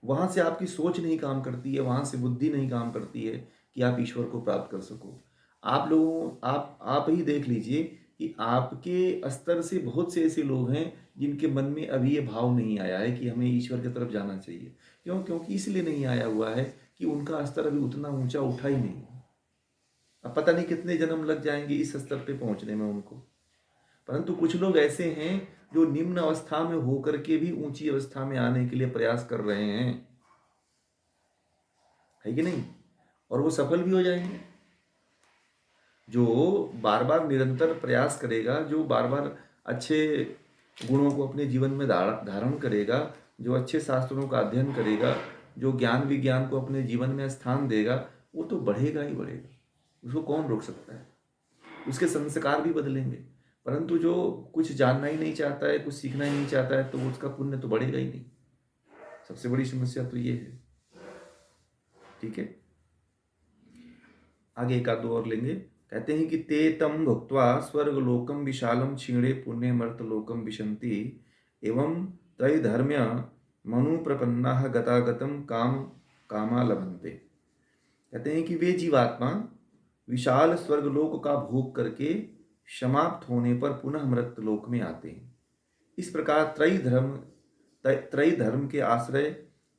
वहां से आपकी सोच नहीं काम करती है, वहां से बुद्धि नहीं काम करती है कि आप ईश्वर को प्राप्त कर सको। आप ही देख लीजिए कि आपके स्तर से बहुत से ऐसे लोग हैं जिनके मन में अभी ये भाव नहीं आया है कि हमें ईश्वर की तरफ जाना चाहिए। क्यों? क्योंकि इसलिए नहीं आया हुआ है कि उनका स्तर अभी उतना ऊंचा उठा ही नहीं। अब पता नहीं कितने जन्म लग जाएंगे इस स्तर पे पहुंचने में उनको। परंतु कुछ लोग ऐसे हैं जो निम्न अवस्था में होकर के भी ऊंची अवस्था में आने के लिए प्रयास कर रहे हैं, है कि नहीं? और वो सफल भी हो जाएंगे। जो बार बार निरंतर प्रयास करेगा, जो बार बार अच्छे गुणों को अपने जीवन में धारण करेगा, जो अच्छे शास्त्रों का अध्ययन करेगा, जो ज्ञान विज्ञान को अपने जीवन में स्थान देगा, वो तो बढ़ेगा ही बढ़ेगा। उसको कौन रोक सकता है? उसके संस्कार भी बदलेंगे। परंतु जो कुछ जानना ही नहीं चाहता है, कुछ सीखना ही नहीं चाहता है, तो उसका पुण्य तो बढ़ेगा ही नहीं। सबसे बड़ी समस्या तो ये है। ठीक है, आगे एक आध दो और लेंगे। कहते हैं कि ते तम भुक्त्वा स्वर्गलोकम विशालम क्षीणे पुण्य मर्तलोकम विशंति एवं त्रैधर्म्य मनु प्रपन्ना गतागतम काम कामा लभन्ते। कहते हैं कि वे जीवात्मा विशाल स्वर्गलोक का भोग करके समाप्त होने पर पुनः मृतलोक में आते हैं। इस प्रकार त्रय धर्म के आश्रय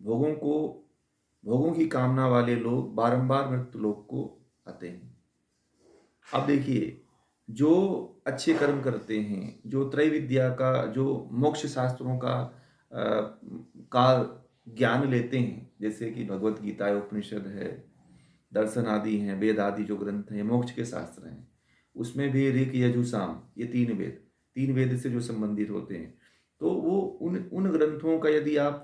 भोगों की कामना वाले लोग बारंबार मृतलोक को आते हैं। अब देखिए, जो अच्छे कर्म करते हैं, जो त्रय विद्या का, जो मोक्ष शास्त्रों का ज्ञान लेते हैं, जैसे कि भगवत गीता उपनिषद है, दर्शन आदि हैं, वेद आदि जो ग्रंथ हैं, मोक्ष के शास्त्र हैं, उसमें भी ऋक यजु साम, ये तीन वेद से जो संबंधित होते हैं, तो वो उन ग्रंथों का यदि आप,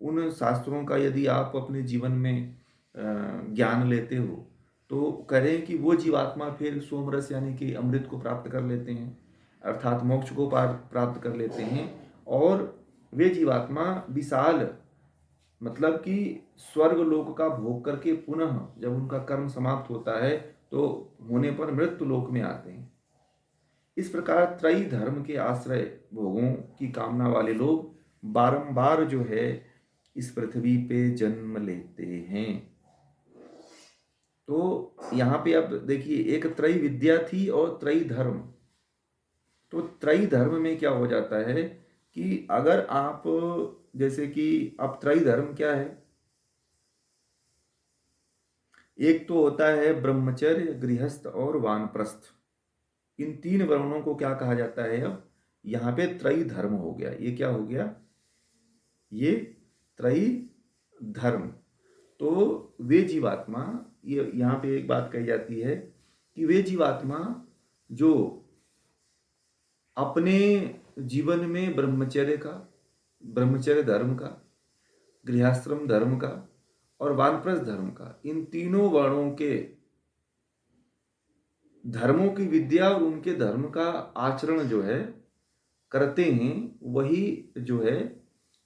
उन शास्त्रों का यदि आप अपने जीवन में ज्ञान लेते हो तो करें कि वो जीवात्मा फिर सोमरस यानी कि अमृत को प्राप्त कर लेते हैं, अर्थात मोक्ष को प्राप्त कर लेते हैं। और वे जीवात्मा विशाल मतलब कि स्वर्ग लोक का भोग करके पुनः जब उनका कर्म समाप्त होता है तो होने पर मृत्यु लोक में आते हैं। इस प्रकार त्रयी धर्म के आश्रय भोगों की कामना वाले लोग बारंबार जो है इस पृथ्वी पे जन्म लेते हैं। तो यहाँ पे अब देखिए, एक त्रयी विद्या थी और त्रयी धर्म। तो त्रयी धर्म में क्या हो जाता है कि अगर आप, जैसे कि अब त्रयी धर्म क्या है, एक तो होता है ब्रह्मचर्य, गृहस्थ और वानप्रस्थ। इन 3 वर्णों को क्या कहा जाता है? अब यहाँ पे त्रयी धर्म हो गया। ये क्या हो गया? ये त्रयी धर्म। तो वे जीवात्मा, ये यहाँ पे एक बात कही जाती है कि वे जीवात्मा जो अपने जीवन में ब्रह्मचर्य धर्म का, गृहस्थ्रम धर्म का और वानप्रस्थ धर्म का, इन तीनों वर्णों के धर्मों की विद्या और उनके धर्म का आचरण जो है करते हैं, वही जो है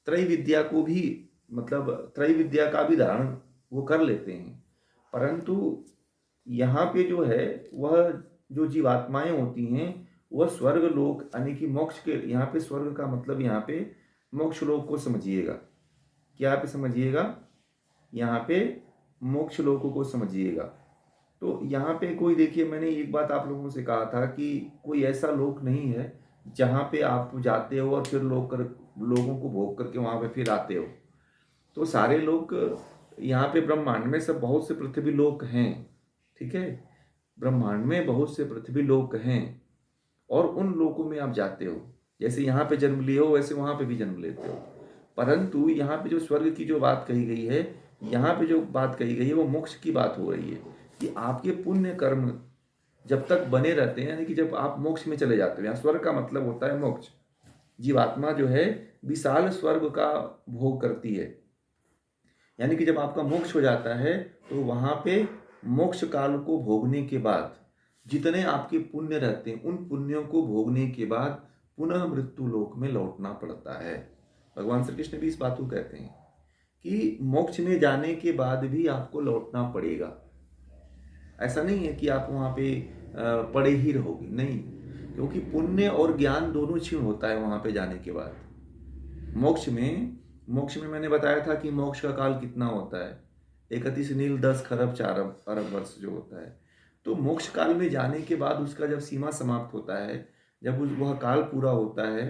त्रय विद्या को भी, मतलब त्रय विद्या का भी धारण वो कर लेते हैं। परंतु यहाँ पे जो है वह जो जीवात्माएं होती हैं वह स्वर्ग लोक यानी कि मोक्ष के, यहाँ पे स्वर्ग का मतलब यहाँ पे मोक्ष लोक को समझिएगा। क्या पे समझिएगा? यहाँ पे मोक्ष लोकों को समझिएगा। तो यहाँ पे कोई, देखिए मैंने एक बात आप लोगों से कहा था कि कोई ऐसा लोक नहीं है जहाँ पे आप जाते हो और फिर लोगों को भोग करके वहाँ पे फिर आते हो। तो सारे लोग यहाँ पे ब्रह्मांड में सब बहुत से पृथ्वी लोक हैं, ठीक है, ब्रह्मांड में बहुत से पृथ्वी लोक हैं और उन लोकों में आप जाते हो। जैसे यहाँ पे जन्म लिए हो वैसे वहाँ पे भी जन्म लेते हो। परंतु यहाँ पे जो स्वर्ग की जो बात कही गई है, यहाँ पे जो बात कही गई है वो मोक्ष की बात हो रही है कि आपके पुण्य कर्म जब तक बने रहते हैं, यानी कि जब आप मोक्ष में चले जाते हो। यहाँ स्वर्ग का मतलब होता है मोक्ष। जीवात्मा जो है विशाल स्वर्ग का भोग करती है, यानी कि जब आपका मोक्ष हो जाता है तो वहाँ पे मोक्ष काल को भोगने के बाद जितने आपके पुण्य रहते हैं उन पुण्यों को भोगने के बाद पुनः मृत्यु लोक में लौटना पड़ता है। भगवान श्री कृष्ण भी इस बात को कहते हैं कि मोक्ष में जाने के बाद भी आपको लौटना पड़ेगा। ऐसा नहीं है कि आप वहाँ पे पड़े ही रहोगे, नहीं, क्योंकि पुण्य और ज्ञान दोनों क्षीण होता है वहाँ पे जाने के बाद। मोक्ष में मैंने बताया था कि मोक्ष का काल कितना होता है, 31 नील 10 खरब 4 अरब वर्ष जो होता है। तो मोक्ष काल में जाने के बाद उसका जब सीमा समाप्त होता है, जब वह काल पूरा होता है,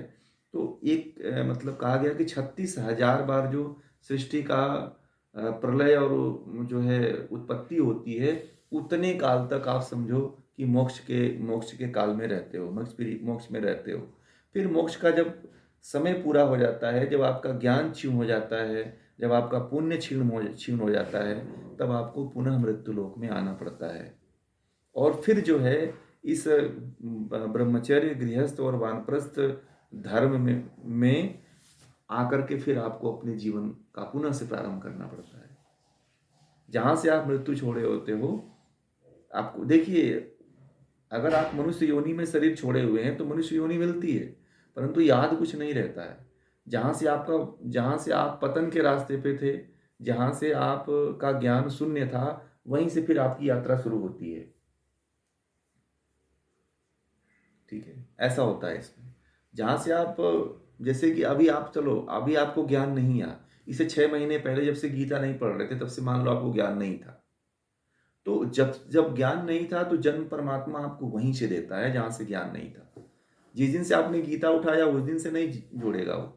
तो एक मतलब कहा गया कि 36,000 बार जो सृष्टि का प्रलय और जो है उत्पत्ति होती है, उतने काल तक आप समझो कि मोक्ष के काल में रहते हो, मोक्ष में रहते हो। फिर मोक्ष का जब समय पूरा हो जाता है, जब आपका ज्ञान क्षीण हो जाता है, जब आपका पुण्य क्षीण हो जाता है, तब आपको पुनः मृत्यु लोक में आना पड़ता है। और फिर जो है इस ब्रह्मचर्य, गृहस्थ और वानप्रस्थ धर्म में आकर के फिर आपको अपने जीवन का पुनः से प्रारंभ करना पड़ता है। जहाँ से आप मृत्यु छोड़े होते हो, आपको देखिए, अगर आप मनुष्य योनि में शरीर छोड़े हुए हैं तो मनुष्य योनि मिलती है, परंतु याद कुछ नहीं रहता है। जहाँ से आप पतन के रास्ते पे थे, जहाँ से आप का ज्ञान शून्य था, वहीं से फिर आपकी यात्रा शुरू होती है। ठीक है, ऐसा होता है इसमें। जहाँ से आप, जैसे कि अभी आपको ज्ञान नहीं आया, इसे 6 महीने पहले जब से गीता नहीं पढ़ रहे थे तब से मान लो आपको ज्ञान नहीं था। तो जब ज्ञान नहीं था तो जन्म परमात्मा आपको वहीं से देता है जहाँ से ज्ञान नहीं था। जिस दिन से आपने गीता उठाया उस दिन से नहीं जोड़ेगा वो,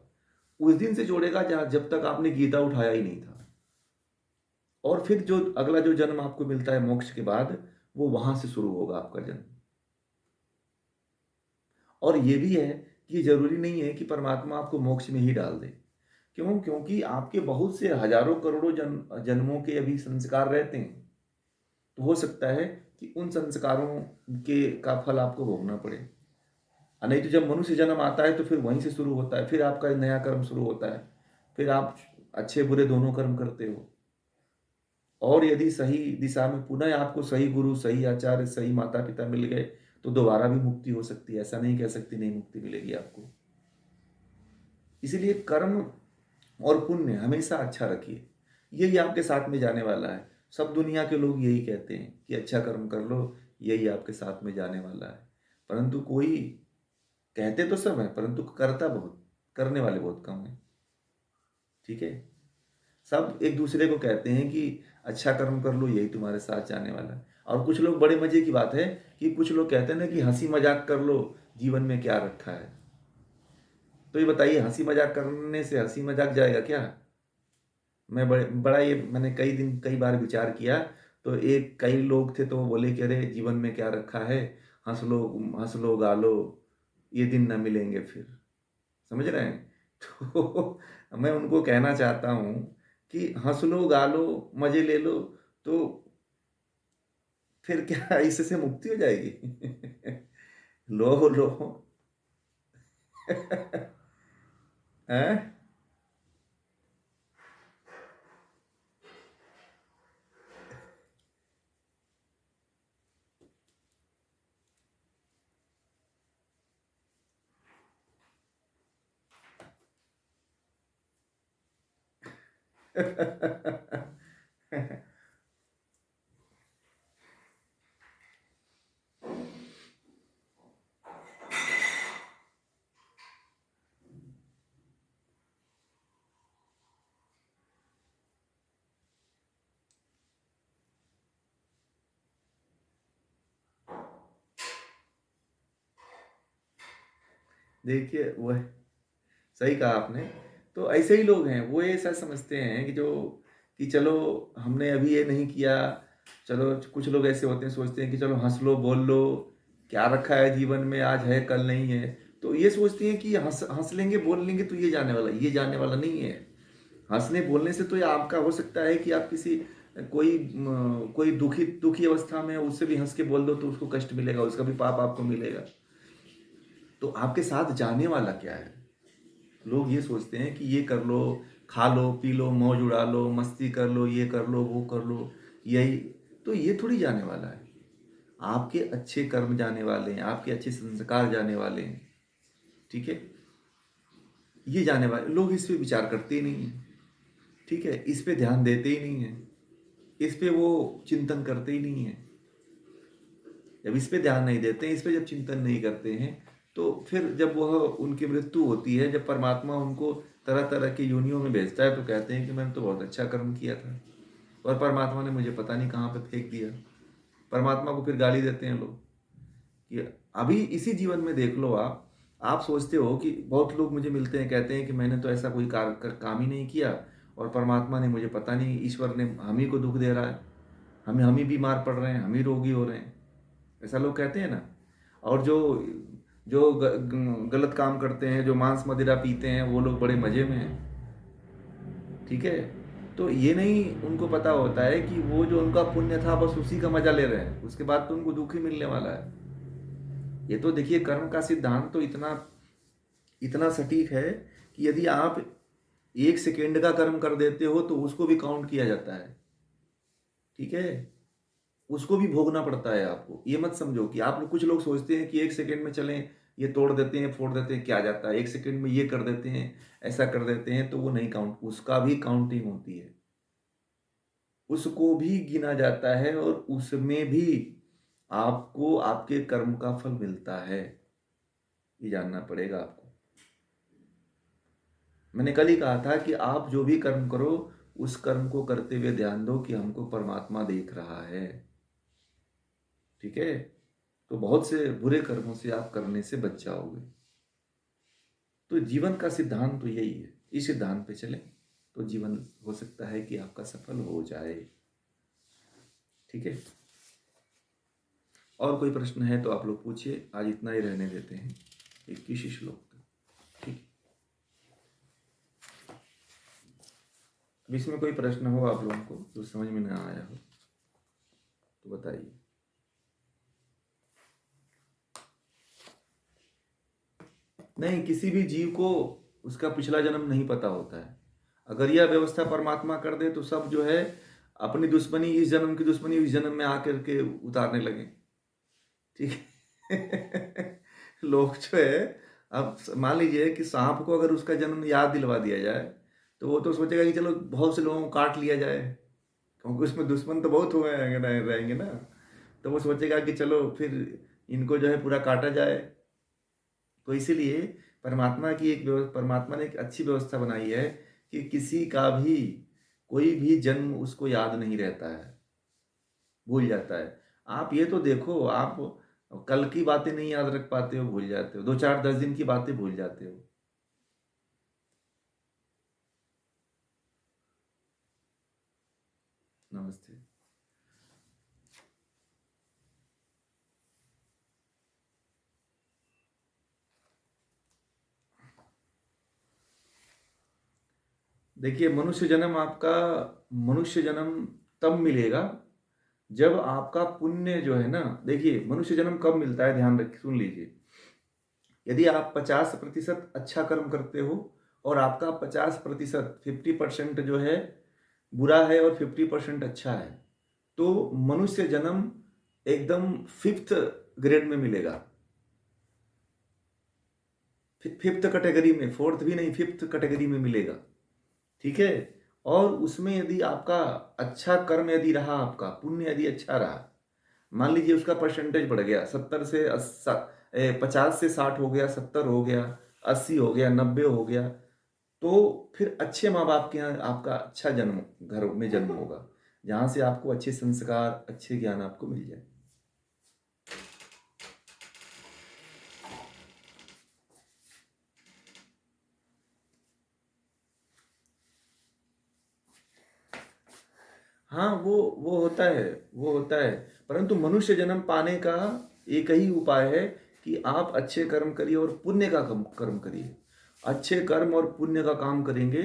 उस दिन से जोड़ेगा जब तक आपने गीता उठाया ही नहीं था। और फिर जो अगला जो जन्म आपको मिलता है मोक्ष के बाद, वो वहां से शुरू होगा आपका जन्म। और ये भी है कि जरूरी नहीं है कि परमात्मा आपको मोक्ष में ही डाल दे। क्यों? क्योंकि आपके बहुत से हजारों करोड़ों जन्मों के अभी संस्कार रहते हैं। तो हो सकता है कि उन संस्कारों के का फल आपको भोगना पड़े। नहीं तो जब मनुष्य जन्म आता है तो फिर वहीं से शुरू होता है, फिर आपका नया कर्म शुरू होता है, फिर आप अच्छे बुरे दोनों कर्म करते हो। और यदि सही दिशा में पुनः आपको सही गुरु, सही आचार्य, सही माता पिता मिल गए तो दोबारा भी मुक्ति हो सकती है। ऐसा नहीं कह सकती नहीं मुक्ति मिलेगी आपको। इसीलिए कर्म और पुण्य हमेशा अच्छा रखिए, यही आपके साथ में जाने वाला है। सब दुनिया के लोग यही कहते हैं कि अच्छा कर्म कर लो, यही आपके साथ में जाने वाला है। परंतु कोई, कहते तो सब है परंतु करने वाले बहुत कम है। ठीक है, सब एक दूसरे को कहते हैं कि अच्छा कर्म कर लो, यही तुम्हारे साथ जाने वाला है। और कुछ लोग, बड़े मजे की बात है कि कुछ लोग कहते हैं ना कि हंसी मजाक कर लो, जीवन में क्या रखा है। तो ये बताइए, हंसी मजाक करने से हंसी मजाक जाएगा क्या? मैंने कई बार विचार किया। तो एक कई लोग थे तो वो बोले कि अरे जीवन में क्या रखा है, हंस लो, हंस लो, गा लो, ये दिन ना मिलेंगे फिर। समझ रहे हैं? तो मैं उनको कहना चाहता हूँ कि हंस लो, गा लो, मजे ले लो, तो फिर क्या इससे मुक्ति हो जाएगी? लो लो। हैं? देखिए वह सही कहा आपने। तो ऐसे ही लोग हैं, वो ये ऐसा समझते हैं कि कि चलो हमने अभी ये नहीं किया, चलो कुछ लोग ऐसे होते हैं, सोचते हैं कि चलो हंस लो, बोल लो, क्या रखा है जीवन में, आज है कल नहीं है। तो ये सोचते हैं कि हंस हंस लेंगे, बोल लेंगे तो ये जाने वाला नहीं है। हंसने बोलने से तो ये आपका हो सकता है कि आप किसी कोई दुखी अवस्था में उससे भी हंस के बोल दो तो उसको कष्ट मिलेगा, उसका भी पाप आपको मिलेगा। तो आपके साथ जाने वाला क्या है? लोग ये सोचते हैं कि ये कर लो, खा लो, पी लो, मौज उड़ा लो, मस्ती कर लो, ये कर लो, वो कर लो, यही। तो ये थोड़ी जाने वाला है। आपके अच्छे कर्म जाने वाले हैं, आपके अच्छे संस्कार जाने वाले हैं। ठीक है? ये जाने वाले लोग इस पे विचार करते ही नहीं है। ठीक है? इस पे ध्यान देते ही नहीं है। इस पे वो चिंतन करते ही नहीं है। जब इस पे ध्यान नहीं देते हैं, इस पे जब चिंतन नहीं करते हैं, तो फिर जब वह उनकी मृत्यु होती है, जब परमात्मा उनको तरह तरह की योनियों में भेजता है, तो कहते हैं कि मैंने तो बहुत अच्छा कर्म किया था और परमात्मा ने मुझे पता नहीं कहाँ पे फेंक दिया। परमात्मा को फिर गाली देते हैं लोग कि अभी इसी जीवन में देख लो। आप सोचते हो कि बहुत लोग मुझे मिलते हैं, कहते हैं कि मैंने तो ऐसा कोई काम ही नहीं किया और परमात्मा ने मुझे पता नहीं, ईश्वर ने हम ही को दुख दे रहा है, हम ही बीमार पड़ रहे हैं, हम ही रोगी हो रहे हैं। ऐसा लोग कहते हैं ना। और जो जो गलत काम करते हैं, जो मांस मदिरा पीते हैं, वो लोग बड़े मजे में हैं। ठीक है? तो ये नहीं उनको पता होता है कि वो जो उनका पुण्य था बस उसी का मजा ले रहे हैं, उसके बाद तो उनको दुख ही मिलने वाला है। ये तो देखिए, कर्म का सिद्धांत तो इतना इतना सटीक है कि यदि आप 1 सेकेंड का कर्म कर देते हो तो उसको भी काउंट किया जाता है। ठीक है? उसको भी भोगना पड़ता है आपको। ये मत समझो कि आप लोग, कुछ लोग सोचते हैं कि 1 सेकेंड में चलें, ये तोड़ देते हैं, फोड़ देते हैं, क्या जाता है, 1 सेकेंड में ये कर देते हैं, ऐसा कर देते हैं, तो वो नहीं काउंट, उसका भी काउंटिंग होती है, उसको भी गिना जाता है और उसमें भी आपको आपके कर्म का फल मिलता है। ये जानना पड़ेगा आपको। मैंने कल ही कहा था कि आप जो भी कर्म करो, उस कर्म को करते हुए ध्यान दो कि हमको परमात्मा देख रहा है। ठीक है? तो बहुत से बुरे कर्मों से आप करने से बच जाओगे। तो जीवन का सिद्धांत तो यही है। इस सिद्धांत पे चलें तो जीवन हो सकता है कि आपका सफल हो जाए। ठीक है? और कोई प्रश्न है तो आप लोग पूछिए। आज इतना ही रहने देते हैं, 21 श्लोक तक। ठीक। अब इसमें कोई प्रश्न हो आप लोगों को जो समझ में ना आया हो तो बताइए। नहीं, किसी भी जीव को उसका पिछला जन्म नहीं पता होता है। अगर यह व्यवस्था परमात्मा कर दे तो सब जो है अपनी दुश्मनी, इस जन्म की दुश्मनी इस जन्म में आकर के उतारने लगे। ठीक है? लोग जो है, अब मान लीजिए कि सांप को अगर उसका जन्म याद दिलवा दिया जाए तो वो तो सोचेगा कि चलो बहुत से लोगों को काट लिया जाए, क्योंकि उसमें दुश्मन तो बहुत हुए रहेंगे ना। तो वो सोचेगा कि चलो फिर इनको जो है पूरा काटा जाए। तो इसीलिए परमात्मा ने एक अच्छी व्यवस्था बनाई है कि किसी का भी कोई भी जन्म उसको याद नहीं रहता है, भूल जाता है। आप ये तो देखो, आप और कल की बातें नहीं याद रख पाते हो, भूल जाते हो, 2 4 10 दिन की बातें भूल जाते हो। नमस्ते। देखिए, मनुष्य जन्म तब मिलेगा जब आपका पुण्य जो है ना, देखिए मनुष्य जन्म कब मिलता है, ध्यान रख सुन लीजिए। यदि आप 50% अच्छा कर्म करते हो और आपका 50% 50% जो है बुरा है और 50% अच्छा है, तो मनुष्य जन्म एकदम 5th ग्रेड में मिलेगा, 5th कैटेगरी में, 4th भी नहीं, 5th कैटेगरी में मिलेगा। ठीक है। और उसमें यदि आपका अच्छा कर्म यदि रहा, आपका पुण्य यदि अच्छा रहा, मान लीजिए उसका परसेंटेज बढ़ गया, 50 से 60 हो गया, 70 हो गया, 80 हो गया, 90 हो गया, तो फिर अच्छे माँ बाप के यहाँ आपका अच्छा जन्म, घर में जन्म होगा, जहाँ से आपको अच्छे संस्कार, अच्छे ज्ञान आपको मिल जाए। हाँ, वो होता है, वो होता है। परंतु मनुष्य जन्म पाने का एक ही उपाय है कि आप अच्छे कर्म करिए और पुण्य का कर्म करिए। अच्छे कर्म और पुण्य का काम करेंगे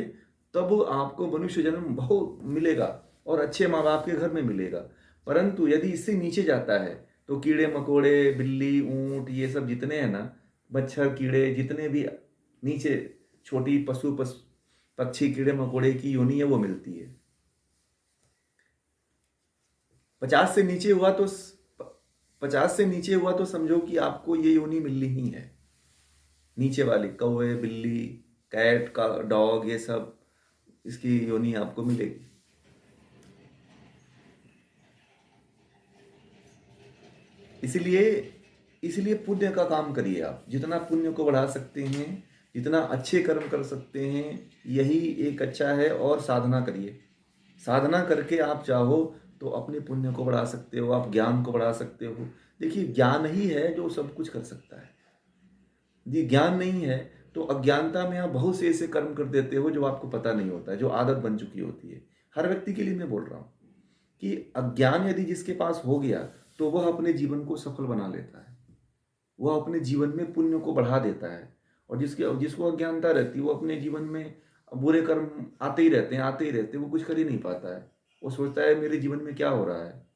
तब आपको मनुष्य जन्म बहुत मिलेगा और अच्छे माँ बाप के घर में मिलेगा। परंतु यदि इससे नीचे जाता है तो कीड़े मकोड़े, बिल्ली, ऊंट, ये सब जितने हैं ना, मच्छर, कीड़े, जितने भी नीचे छोटी पक्षी, कीड़े मकोड़े की योनि है, वो मिलती है। 50 से नीचे हुआ तो 50 से नीचे हुआ तो समझो कि आपको ये योनि मिलनी ही है। नीचे वाली कौवे, बिल्ली, कैट का, डॉग, ये सब इसकी योनि आपको मिलेगी। इसलिए इसलिए पुण्य का काम करिए, आप जितना पुण्य को बढ़ा सकते हैं, जितना अच्छे कर्म कर सकते हैं, यही एक अच्छा है। और साधना करिए, साधना करके आप चाहो तो अपने पुण्य को बढ़ा सकते हो, आप ज्ञान को बढ़ा सकते हो। देखिए, ज्ञान ही है जो सब कुछ कर सकता है। यदि ज्ञान नहीं है तो अज्ञानता में आप बहुत से ऐसे कर्म कर देते हो जो आपको पता नहीं होता है, जो आदत बन चुकी होती है। हर व्यक्ति के लिए मैं बोल रहा हूँ कि अज्ञान यदि जिसके पास हो गया तो वह अपने जीवन को सफल बना लेता है, वह अपने जीवन में पुण्य को बढ़ा देता है। और जिसको अज्ञानता रहती है, वो अपने जीवन में बुरे कर्म आते ही रहते हैं, आते ही रहते हैं, वो कुछ कर ही नहीं पाता है। वो सोचता है मेरे जीवन में क्या हो रहा है।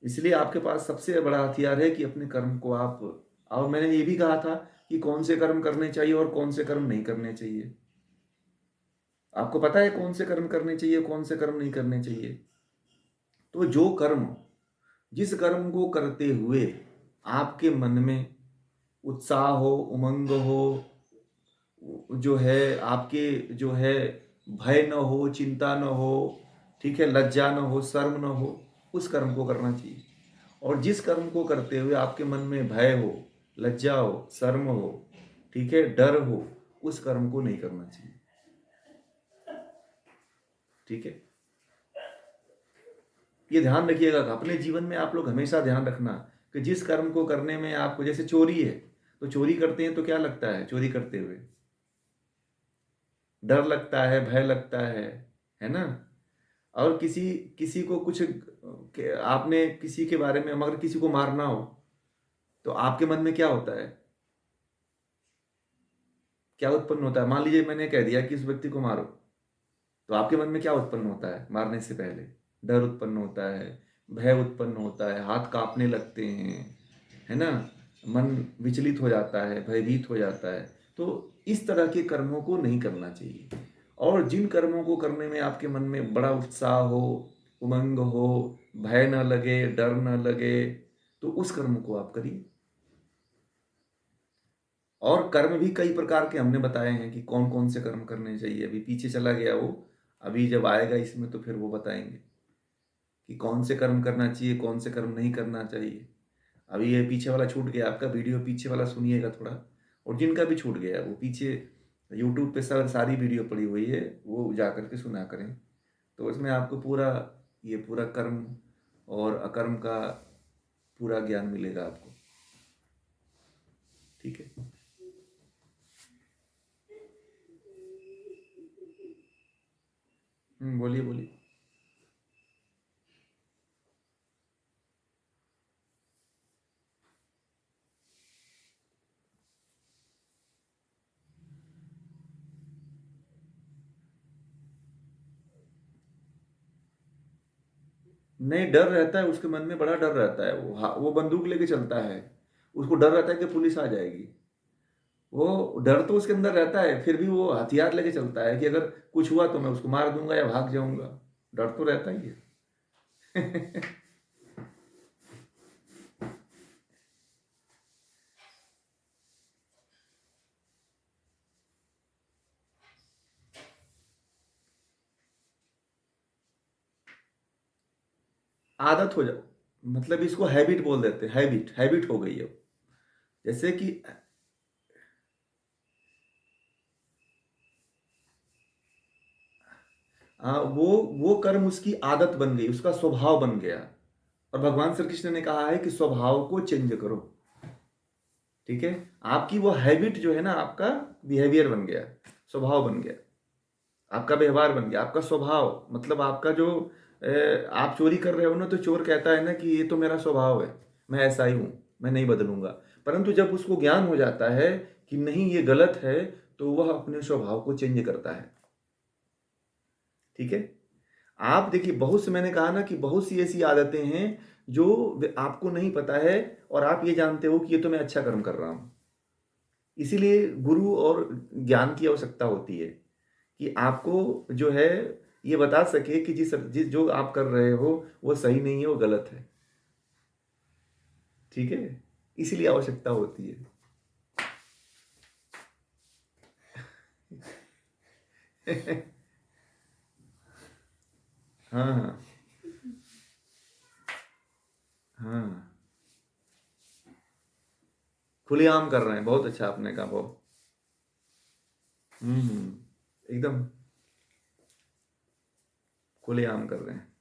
इसलिए आपके पास सबसे बड़ा हथियार है कि अपने कर्म को आप, और मैंने ये भी कहा था कि कौन से कर्म करने चाहिए और कौन से कर्म नहीं करने चाहिए। आपको पता है कौन से कर्म करने चाहिए, कौन से कर्म नहीं करने चाहिए। तो जो कर्म, जिस कर्म को करते हुए आपके मन में उत्साह हो, उमंग हो, जो है आपके जो है भय न हो, चिंता न हो, ठीक है, लज्जा न हो, शर्म न हो, उस कर्म को करना चाहिए। और जिस कर्म को करते हुए आपके मन में भय हो, लज्जा हो, शर्म हो, ठीक है, डर हो, उस कर्म को नहीं करना चाहिए। ठीक है। ये ध्यान रखिएगा, अपने जीवन में आप लोग हमेशा ध्यान रखना कि जिस कर्म को करने में आपको, जैसे चोरी है, तो चोरी करते हैं तो क्या लगता है चोरी करते हुए? डर लगता है, भय लगता है ना। और किसी किसी को कुछ आपने किसी के बारे में, अगर किसी को मारना हो तो आपके मन में क्या होता है, क्या उत्पन्न होता है? मान लीजिए मैंने कह दिया कि इस व्यक्ति को मारो, तो आपके मन में क्या उत्पन्न होता है मारने से पहले? डर उत्पन्न होता है, भय उत्पन्न होता है, हाथ कांपने लगते हैं, है ना, मन विचलित हो जाता है, भयभीत हो जाता है। तो इस तरह के कर्मों को नहीं करना चाहिए। और जिन कर्मों को करने में आपके मन में बड़ा उत्साह हो, उमंग हो, भय न लगे, डर न लगे, तो उस कर्म को आप करिए। और कर्म भी कई प्रकार के हमने बताए हैं कि कौन कौन से कर्म करने चाहिए, अभी पीछे चला गया वो, अभी जब आएगा इसमें तो फिर वो बताएंगे कि कौन से कर्म करना चाहिए, कौन से कर्म नहीं करना चाहिए। अभी ये पीछे वाला छूट गया, आपका वीडियो पीछे वाला सुनिएगा थोड़ा। और जिनका भी छूट गया वो पीछे यूट्यूब पे सारी वीडियो पड़ी हुई है, वो जा करके सुना करें। तो इसमें आपको पूरा, ये पूरा कर्म और अकर्म का पूरा ज्ञान मिलेगा आपको। ठीक है। बोलिए बोलिए। नहीं, डर रहता है उसके मन में, बड़ा डर रहता है। वो वो बंदूक लेके चलता है, उसको डर रहता है कि पुलिस आ जाएगी। वो डर तो उसके अंदर रहता है, फिर भी वो हथियार लेके चलता है कि अगर कुछ हुआ तो मैं उसको मार दूंगा या भाग जाऊंगा। डर तो रहता ही है। आदत हो जा, मतलब इसको हैबिट बोल देते हैं। हैबिट, हैबिट हो गई है। जैसे कि वो कर्म उसकी आदत बन गई, उसका स्वभाव बन गया। और भगवान श्री कृष्ण ने कहा है कि स्वभाव को चेंज करो। ठीक है। आपकी वो हैबिट जो है ना, आपका बिहेवियर बन गया, स्वभाव बन गया, आपका व्यवहार बन गया, आपका स्वभाव। मतलब आपका जो आप चोरी कर रहे हो ना, तो चोर कहता है ना कि ये तो मेरा स्वभाव है, मैं ऐसा ही हूं, मैं नहीं बदलूंगा। परंतु जब उसको ज्ञान हो जाता है कि नहीं ये गलत है, तो वह अपने स्वभाव को चेंज करता है। ठीक है। आप देखिए, बहुत से, मैंने कहा ना कि बहुत सी ऐसी आदतें हैं जो आपको नहीं पता है, और आप ये जानते हो कि ये तो मैं अच्छा कर्म कर रहा हूं। इसीलिए गुरु और ज्ञान की आवश्यकता होती है कि आपको जो है ये बता सके कि जिस जिस जो आप कर रहे हो वो सही नहीं है, वो गलत है। ठीक है। इसीलिए आवश्यकता होती है। हाँ हाँ हाँ। खुलेआम कर रहे हैं, बहुत अच्छा आपने कहा। बहुत एकदम खुलेआम कर रहे हैं।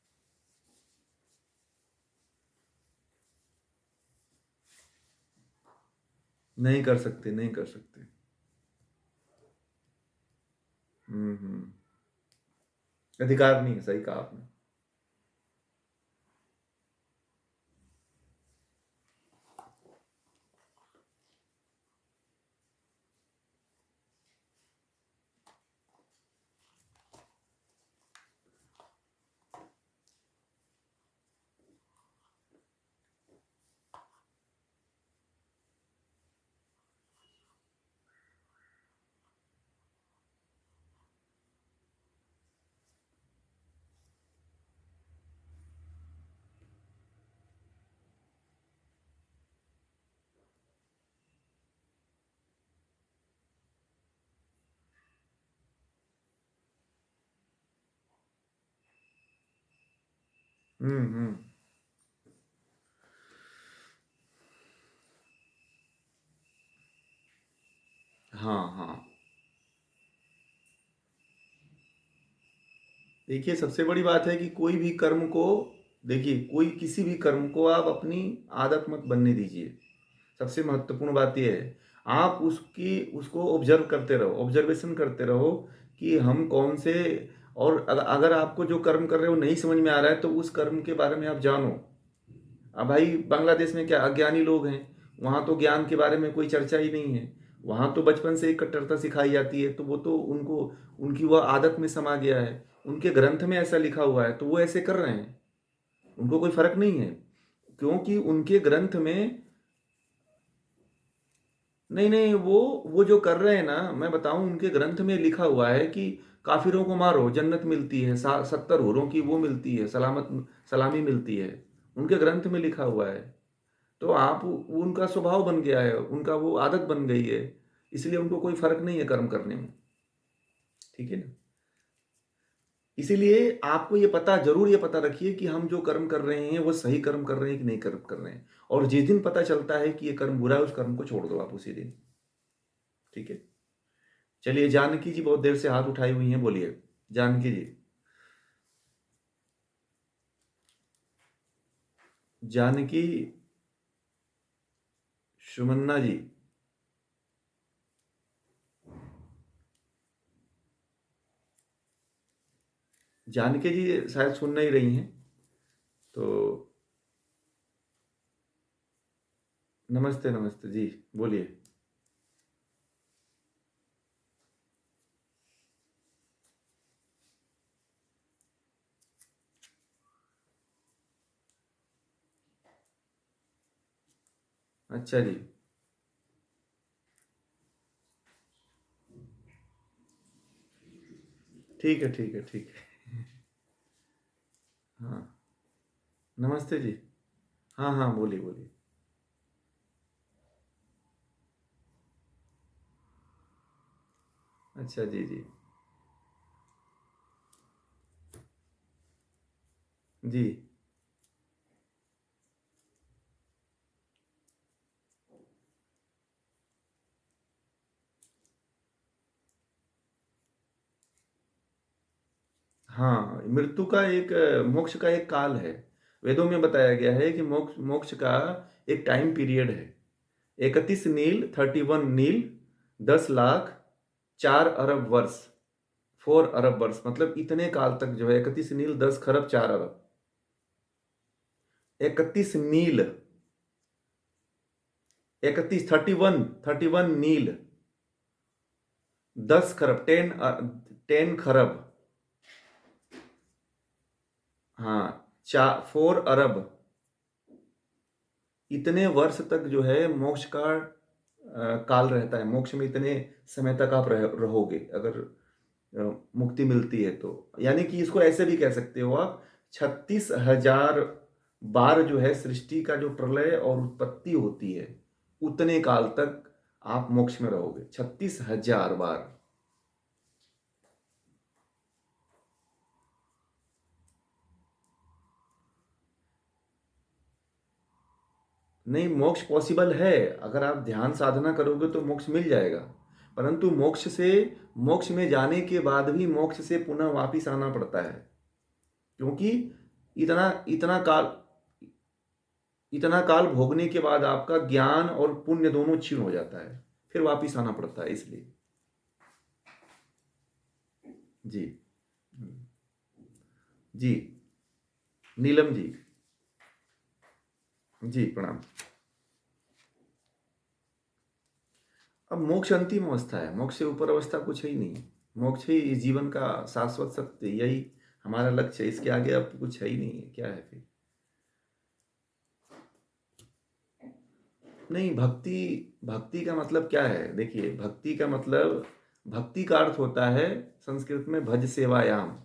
नहीं कर सकते, नहीं कर सकते। अधिकार नहीं है, सही कहा आपने। हम्म। हाँ हाँ। देखिए, सबसे बड़ी बात है कि कोई भी कर्म को, देखिए कोई किसी भी कर्म को आप अपनी आदत मत बनने दीजिए। सबसे महत्वपूर्ण बात यह है, आप उसकी उसको ऑब्जर्व करते रहो, ऑब्जर्वेशन करते रहो कि हम कौन से, और अगर आपको जो कर्म कर रहे हो नहीं समझ में आ रहा है, तो उस कर्म के बारे में आप जानो। अब भाई, बांग्लादेश में क्या अज्ञानी लोग हैं, वहाँ तो ज्ञान के बारे में कोई चर्चा ही नहीं है। वहाँ तो बचपन से ही कट्टरता सिखाई जाती है, तो वो तो उनको, उनकी वह आदत में समा गया है। उनके ग्रंथ में ऐसा लिखा हुआ है तो वो ऐसे कर रहे हैं, उनको कोई फर्क नहीं है, क्योंकि उनके ग्रंथ में। नहीं नहीं, वो जो कर रहे हैं ना, मैं बताऊं, उनके ग्रंथ में लिखा हुआ है कि काफिरों को मारो, जन्नत मिलती है, 70 हूरों की वो मिलती है, सलामी मिलती है। उनके ग्रंथ में लिखा हुआ है। तो आप, वो उनका स्वभाव बन गया है, उनका वो आदत बन गई है, इसलिए उनको कोई फर्क नहीं है कर्म करने में। ठीक है ना। इसीलिए आपको ये पता, जरूर ये पता रखिए कि हम जो कर्म कर रहे हैं वो सही कर्म कर रहे हैं कि नहीं कर्म कर रहे हैं। और जिस दिन पता चलता है कि ये कर्म बुरा है, उस कर्म को छोड़ दो आप उसी दिन। ठीक है। चलिए, जानकी जी बहुत देर से हाथ उठाई हुई हैं, बोलिए जानकी जी। जानकी सुमन्ना जी, जानकी जी शायद सुन नहीं रही हैं, तो नमस्ते नमस्ते जी, बोलिए। अच्छा जी, ठीक है ठीक है ठीक है। हाँ, नमस्ते जी। हाँ हाँ, बोलिए बोलिए। अच्छा जी जी जी। हाँ, मृत्यु का एक मोक्ष का एक काल है। वेदों में बताया गया है कि मोक्ष मोक्ष का एक टाइम पीरियड है। 31 नील, 31 नील, 10 लाख 4 अरब वर्ष, 4 अरब वर्ष, मतलब इतने काल तक जो है 31 नील, 10 खरब 4 अरब। 31 नील, 31, 31 नील, 10 खरब, 10 खरब, हाँ, 4 अरब, इतने वर्ष तक जो है मोक्ष का काल रहता है। मोक्ष में इतने समय तक आप रहोगे, अगर मुक्ति मिलती है तो। यानी कि इसको ऐसे भी कह सकते हो आप, 36,000 बार जो है सृष्टि का जो प्रलय और उत्पत्ति होती है, उतने काल तक आप मोक्ष में रहोगे, 36,000 बार। नहीं, मोक्ष पॉसिबल है। अगर आप ध्यान साधना करोगे तो मोक्ष मिल जाएगा, परंतु मोक्ष में जाने के बाद भी मोक्ष से पुनः वापिस आना पड़ता है, क्योंकि इतना इतना काल भोगने के बाद आपका ज्ञान और पुण्य दोनों क्षीण हो जाता है, फिर वापिस आना पड़ता है, इसलिए। जी जी, नीलम जी, जी प्रणाम। अब मोक्ष अंतिम अवस्था है, मोक्ष से ऊपर अवस्था कुछ है ही नहीं। मोक्ष ही इस जीवन का शाश्वत सत्य, यही हमारा लक्ष्य है। इसके आगे अब कुछ है ही नहीं है, क्या है फिर। नहीं, भक्ति, भक्ति का मतलब क्या है? देखिए, भक्ति का मतलब, भक्ति का अर्थ होता है संस्कृत में भज सेवायाम,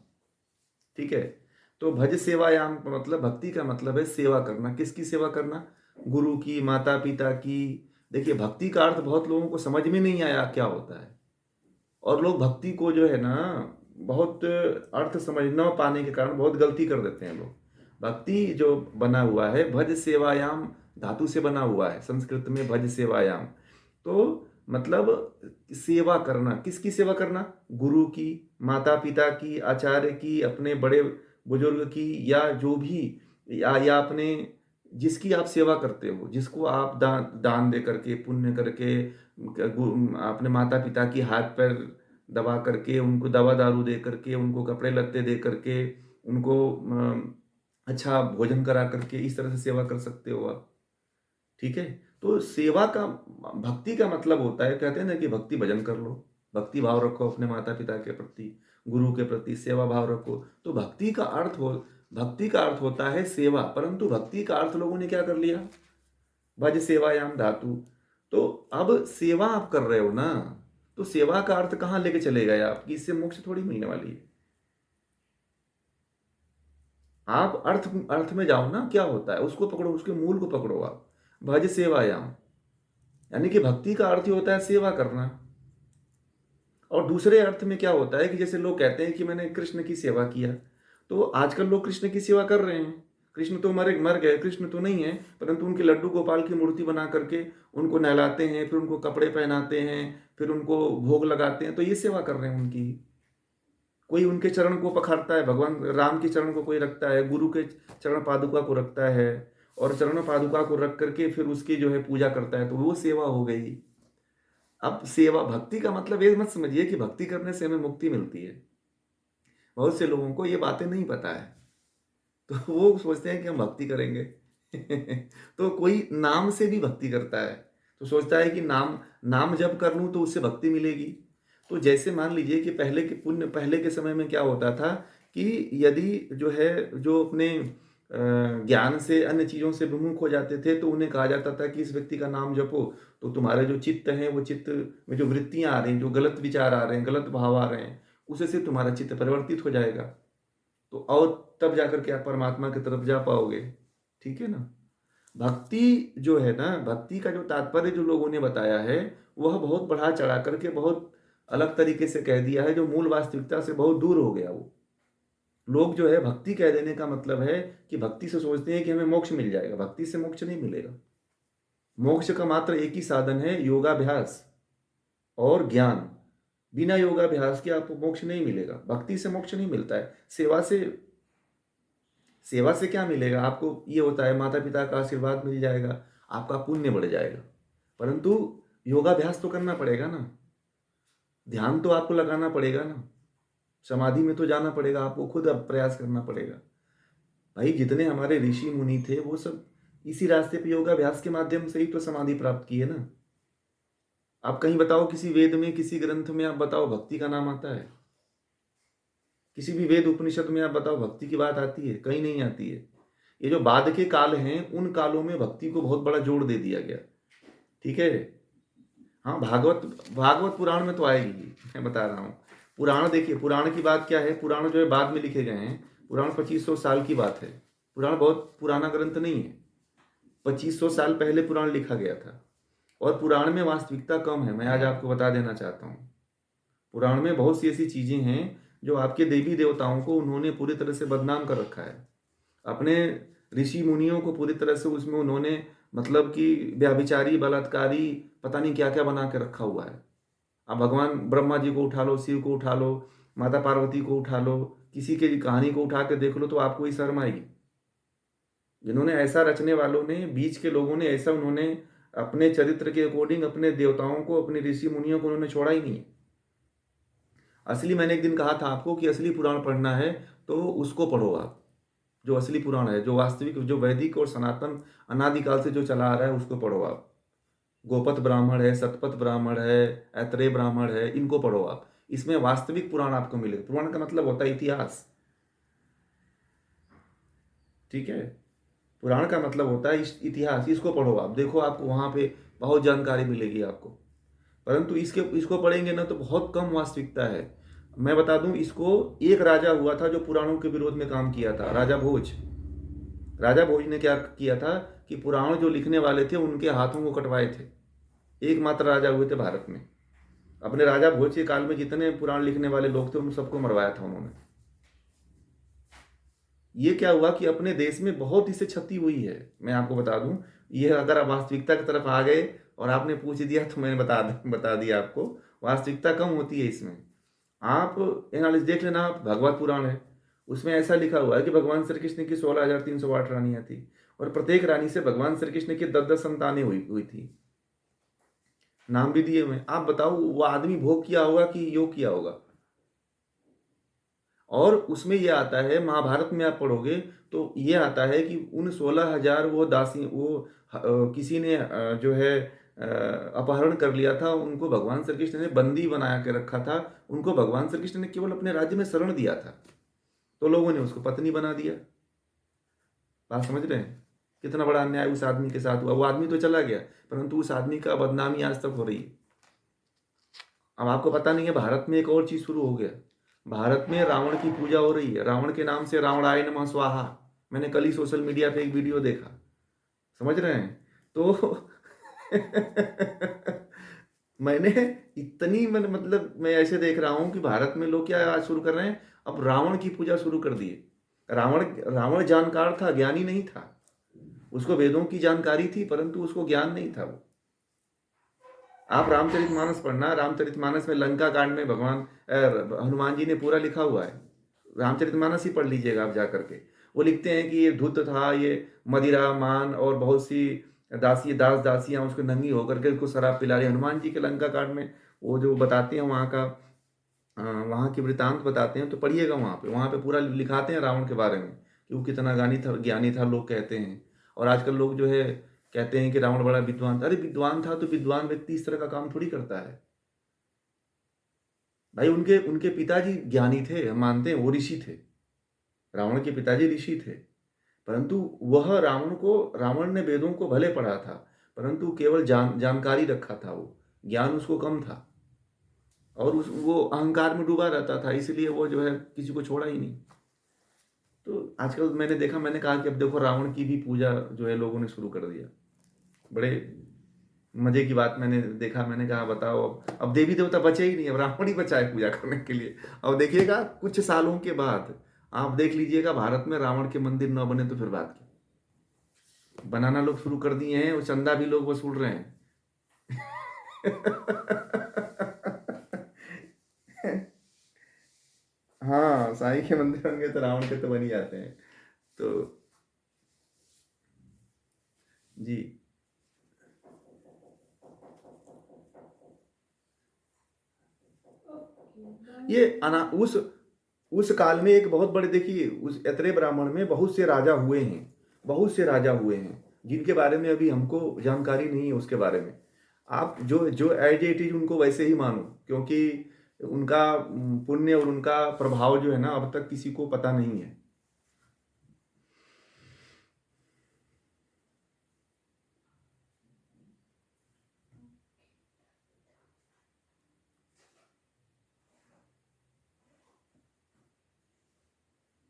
ठीक है। तो भज सेवायाम का मतलब, भक्ति का मतलब है सेवा करना। किसकी सेवा करना? गुरु की, माता पिता की। देखिए, भक्ति का अर्थ बहुत लोगों को समझ में नहीं आया क्या होता है, और लोग भक्ति को जो है ना, बहुत अर्थ समझ न पाने के कारण बहुत गलती कर देते हैं लोग। भक्ति जो बना हुआ है, भज सेवायाम धातु से बना हुआ है, संस्कृत में भज सेवायाम। तो मतलब सेवा करना, किसकी सेवा करना? गुरु की, माता पिता की, आचार्य की, अपने बड़े बुजुर्ग की, या जो भी, या अपने, जिसकी आप सेवा करते हो, जिसको आप दान दे करके, पुण्य करके, अपने माता पिता की हाथ पैर दबा करके, उनको दवा दारू दे करके, उनको कपड़े लत्ते दे करके, उनको अच्छा भोजन करा करके, इस तरह से सेवा कर सकते हो आप, ठीक है। तो सेवा का, भक्ति का मतलब होता है, कहते हैं ना कि भक्ति भजन कर लो, भक्ति भाव रखो अपने माता पिता के प्रति, गुरु के प्रति सेवा भाव रखो। तो भक्ति का अर्थ होता है सेवा, परंतु भक्ति का अर्थ लोगों ने क्या कर लिया? भज सेवायाम धातु। तो अब सेवा आप कर रहे हो ना, तो सेवा का अर्थ कहाँ लेके चले गए आप, कि इससे मोक्ष थोड़ी मिलने वाली है। आप अर्थ अर्थ में जाओ ना, क्या होता है उसको पकड़ो, उसके मूल को पकड़ो आप। भज सेवायाम, यानी कि भक्ति का अर्थ ही होता है सेवा करना। और दूसरे अर्थ में क्या होता है कि जैसे लोग कहते हैं कि मैंने कृष्ण की सेवा किया, तो आजकल लोग कृष्ण की सेवा कर रहे हैं। कृष्ण तो मर गए, कृष्ण तो नहीं है, परंतु उनके लड्डू गोपाल की मूर्ति बना करके उनको नहलाते हैं, फिर उनको कपड़े पहनाते हैं, फिर उनको भोग लगाते हैं, तो ये सेवा कर रहे हैं उनकी। कोई उनके चरण को पखारता है, भगवान राम के चरण को कोई रखता है, गुरु के चरण पादुका को रखता है, और चरण पादुका को रख करके फिर उसकी जो है पूजा करता है, तो वो सेवा हो गई। अब सेवा भक्ति का मतलब ये मत समझिए कि भक्ति करने से हमें मुक्ति मिलती है। बहुत से लोगों को ये बातें नहीं पता है, तो वो सोचते हैं कि हम भक्ति करेंगे। तो कोई नाम से भी भक्ति करता है, तो सोचता है कि नाम नाम जप कर लूं तो उससे भक्ति मिलेगी। तो जैसे मान लीजिए कि पहले के समय में क्या होता था कि यदि जो है जो अपने ज्ञान से अन्य चीज़ों से विमुख हो जाते थे, तो उन्हें कहा जाता था कि इस व्यक्ति का नाम जपो, तो तुम्हारे जो चित्त है, वो चित्त में जो वृत्तियां आ रही हैं, जो गलत विचार आ रहे हैं, गलत भाव आ रहे हैं, उससे तुम्हारा चित्त परिवर्तित हो जाएगा, तो और तब जाकर के आप परमात्मा की तरफ जा पाओगे। ठीक है ना। भक्ति जो है ना, भक्ति का जो तात्पर्य जो लोगों ने बताया है, वह बहुत बढ़ा चढ़ा करके बहुत अलग तरीके से कह दिया है, जो मूल वास्तविकता से बहुत दूर हो गया। वो लोग जो है भक्ति कह देने का मतलब है कि भक्ति से सोचते हैं कि हमें मोक्ष मिल जाएगा। भक्ति से मोक्ष नहीं मिलेगा। मोक्ष का मात्र एक ही साधन है, योगाभ्यास और ज्ञान। बिना योगाभ्यास के आपको मोक्ष नहीं मिलेगा। भक्ति से मोक्ष नहीं मिलता है। सेवा से क्या मिलेगा आपको? ये होता है माता पिता का आशीर्वाद मिल जाएगा, आपका पुण्य बढ़ जाएगा, परंतु योगाभ्यास तो करना पड़ेगा ना, ध्यान तो आपको लगाना पड़ेगा ना, समाधि में तो जाना पड़ेगा, आपको खुद अब प्रयास करना पड़ेगा। भाई जितने हमारे ऋषि मुनि थे वो सब इसी रास्ते पे योगाभ्यास के माध्यम से ही तो समाधि प्राप्त की है ना। आप कहीं बताओ, किसी वेद में, किसी ग्रंथ में आप बताओ भक्ति का नाम आता है? किसी भी वेद उपनिषद में आप बताओ भक्ति की बात आती है? कहीं नहीं आती है। ये जो बाद के काल हैं, उन कालों में भक्ति को बहुत बड़ा जोर दे दिया गया। ठीक है। हाँ, भागवत पुराण में तो आएगी, मैं बता रहा हूँ। पुराण देखिए, पुराण की बात क्या है, पुराण जो है बाद में लिखे गए हैं। पुराण 2500 साल की बात है। पुराण बहुत पुराना ग्रंथ नहीं है। 2500 साल पहले पुराण लिखा गया था, और पुराण में वास्तविकता कम है। मैं आज आपको बता देना चाहता हूँ, पुराण में बहुत सी ऐसी चीजें हैं जो आपके देवी देवताओं को उन्होंने पूरी तरह से बदनाम कर रखा है। अपने ऋषि मुनियों को पूरी तरह से उसमें उन्होंने मतलब कि व्यभिचारी, बलात्कारी, पता नहीं क्या क्या बना के रखा हुआ है। अब भगवान ब्रह्मा जी को उठा लो, शिव को उठा लो, माता पार्वती को उठा लो, किसी की कहानी को उठा के देख लो तो आपको ही शर्म आएगी। जिन्होंने ऐसा, रचने वालों ने, बीच के लोगों ने ऐसा, उन्होंने अपने चरित्र के अकॉर्डिंग अपने देवताओं को, अपने ऋषि मुनियों को उन्होंने छोड़ा ही नहीं। असली, मैंने एक दिन कहा था आपको कि असली पुराण पढ़ना है तो उसको पढ़ो आप, जो असली पुराण है, जो वास्तविक, जो वैदिक और सनातन अनादिकाल से जो चला आ रहा है, उसको पढ़ो आप। गोपथ ब्राह्मण है, सतपथ ब्राह्मण है, ऐत्रेय ब्राह्मण है, इनको पढ़ो आप। इसमें वास्तविक पुराण आपको मिलेगा। पुराण का मतलब होता है इतिहास। ठीक है। पुराण का मतलब होता है इतिहास। इसको पढ़ो आप, देखो आपको वहां पे बहुत जानकारी मिलेगी आपको। परंतु इसको पढ़ेंगे ना तो बहुत कम वास्तविकता है। मैं बता दूं, इसको एक राजा हुआ था जो पुराणों के विरोध में काम किया था, राजा भोज। राजा भोज ने क्या किया था कि पुराण जो लिखने वाले थे उनके हाथों को कटवाए थे। एकमात्र राजा हुए थे भारत में। अपने राजा भोज के काल में जितने पुराण लिखने वाले लोग थे उन सबको मरवाया था उन्होंने। ये क्या हुआ कि अपने देश में बहुत इससे क्षति हुई है। मैं आपको बता दूं, ये अगर आप वास्तविकता की तरफ आ गए और आपने पूछ दिया तो मैंने बता दिया आपको, वास्तविकता कम होती है इसमें। आप एनालिस देख लेना, आप भगवत पुराण है, उसमें ऐसा लिखा हुआ है कि भगवान श्री कृष्ण की 16,308 रानियां थी, और प्रत्येक रानी से भगवान श्री कृष्ण की 10-10 संतानें हुई थी। नाम भी दिए हुए। आप बताओ वो आदमी भोग किया होगा कि योग किया होगा? और उसमें यह आता है, महाभारत में आप पढ़ोगे तो ये आता है कि उन 16,000 वो दासी, वो किसी ने जो है अपहरण कर लिया था, उनको भगवान श्री कृष्ण ने बंदी बना के रखा था। उनको भगवान श्री कृष्ण ने केवल अपने राज्य में शरण दिया था, तो लोगों ने उसको पत्नी बना दिया। बात समझ रहे हैं? कितना बड़ा अन्याय उस आदमी के साथ हुआ। वो आदमी तो चला गया, परंतु उस आदमी का बदनामी आज तक हो रही है। अब आपको पता नहीं है, भारत में एक और चीज शुरू हो गया। भारत में रावण की पूजा हो रही है। रावण के नाम से रावणाय नमः स्वाहा। मैंने कल ही सोशल मीडिया पे एक वीडियो देखा। समझ रहे हैं? तो मैंने मतलब मैं ऐसे देख रहा हूं कि भारत में लोग क्या आज शुरू कर रहे हैं, अब रावण की पूजा शुरू कर दिए। रावण जानकार था, ज्ञानी नहीं था। उसको वेदों की जानकारी थी, परंतु उसको ज्ञान नहीं था। वो, आप रामचरितमानस पढ़ना, रामचरितमानस में लंका कांड में हनुमान जी ने पूरा लिखा हुआ है। रामचरितमानस ही पढ़ लीजिएगा आप जा करके। वो लिखते हैं कि ये धूर्त था, ये मदिरा मान और बहुत सी दास दासियां उसको नंगी होकर के उसको शराब पिला रही। हनुमान जी के लंका कांड में वो जो बताते हैं वहाँ का वहाँ की वृतांत बताते हैं, तो पढ़िएगा वहाँ पे पूरा लिखाते हैं रावण के बारे में कि वो कितना ज्ञानी था लोग कहते हैं। और आजकल लोग जो है कहते हैं कि रावण बड़ा विद्वान था। अरे विद्वान था तो विद्वान व्यक्ति इस तरह का काम थोड़ी करता है भाई। उनके उनके पिताजी ज्ञानी थे, हम मानते हैं, वो ऋषि थे। रावण के पिताजी ऋषि थे, परंतु वह रावण ने वेदों को भले पढ़ा था, परंतु केवल जानकारी रखा था, वो ज्ञान उसको कम था और वो अहंकार में डूबा रहता था, इसलिए वो जो है किसी को छोड़ा ही नहीं। तो आजकल मैंने कहा कि अब देखो रावण की भी पूजा जो है लोगों ने शुरू कर दिया। बड़े मजे की बात मैंने देखा, मैंने कहा बताओ, अब देवी देवता बचे ही नहीं, अब रावण ही बचा है पूजा करने के लिए। अब देखिएगा कुछ सालों के बाद आप देख लीजिएगा भारत में रावण के मंदिर न बने तो फिर बात की। बनाना लोग शुरू कर दिए हैं और चंदा भी लोग वसूल रहे हैं। हाँ, साईं के मंदिर होंगे तो रावण के तो बन ही जाते हैं। तो जी, ये अना उस काल में एक बहुत बड़े, देखिए उस ऐतरेय ब्राह्मण में बहुत से राजा हुए हैं, बहुत से राजा हुए हैं जिनके बारे में अभी हमको जानकारी नहीं है उसके बारे में। आप जो जो एज इट इज उनको वैसे ही मानो, क्योंकि उनका पुण्य और उनका प्रभाव जो है ना अब तक किसी को पता नहीं है।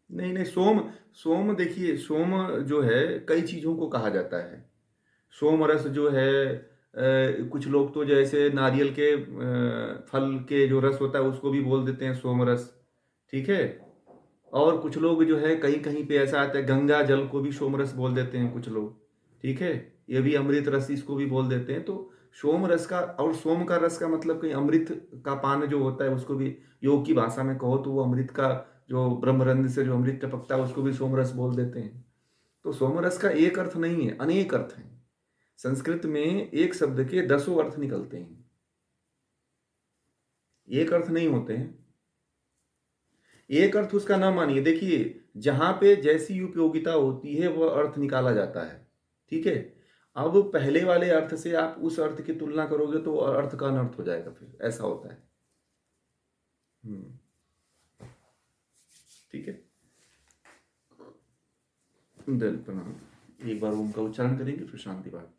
नहीं नहीं, सोम सोम देखिए, सोम जो है कई चीज़ों को कहा जाता है। सोम रस जो है कुछ लोग तो जैसे नारियल के फल के जो रस होता है उसको भी बोल देते हैं सोम रस, ठीक है। और कुछ लोग जो है कहीं कहीं पे ऐसा आता है गंगा जल को भी सोम रस बोल देते हैं कुछ लोग, ठीक है। ये भी अमृत रस इसको भी बोल देते हैं। तो सोम रस का और सोम का रस का मतलब कहीं अमृत का पान जो होता है उसको भी योग की भाषा में कहो तो वो अमृत का जो ब्रह्मरंध्र से जो अमृत टपकता है उसको भी सोम रस बोल देते हैं। तो सोम रस का एक अर्थ नहीं है, अनेक अर्थ हैं। संस्कृत में एक शब्द के दसों अर्थ निकलते हैं, एक अर्थ नहीं होते हैं। एक अर्थ उसका ना मानिए, देखिए जहां पे जैसी उपयोगिता होती है वह अर्थ निकाला जाता है, ठीक है। अब पहले वाले अर्थ से आप उस अर्थ की तुलना करोगे तो अर्थ का अनर्थ हो जाएगा, फिर ऐसा होता है। हम्म, ठीक है। दल प्रणाम। एक बार ओम का उच्चारण करेंगे फिर शांति बात।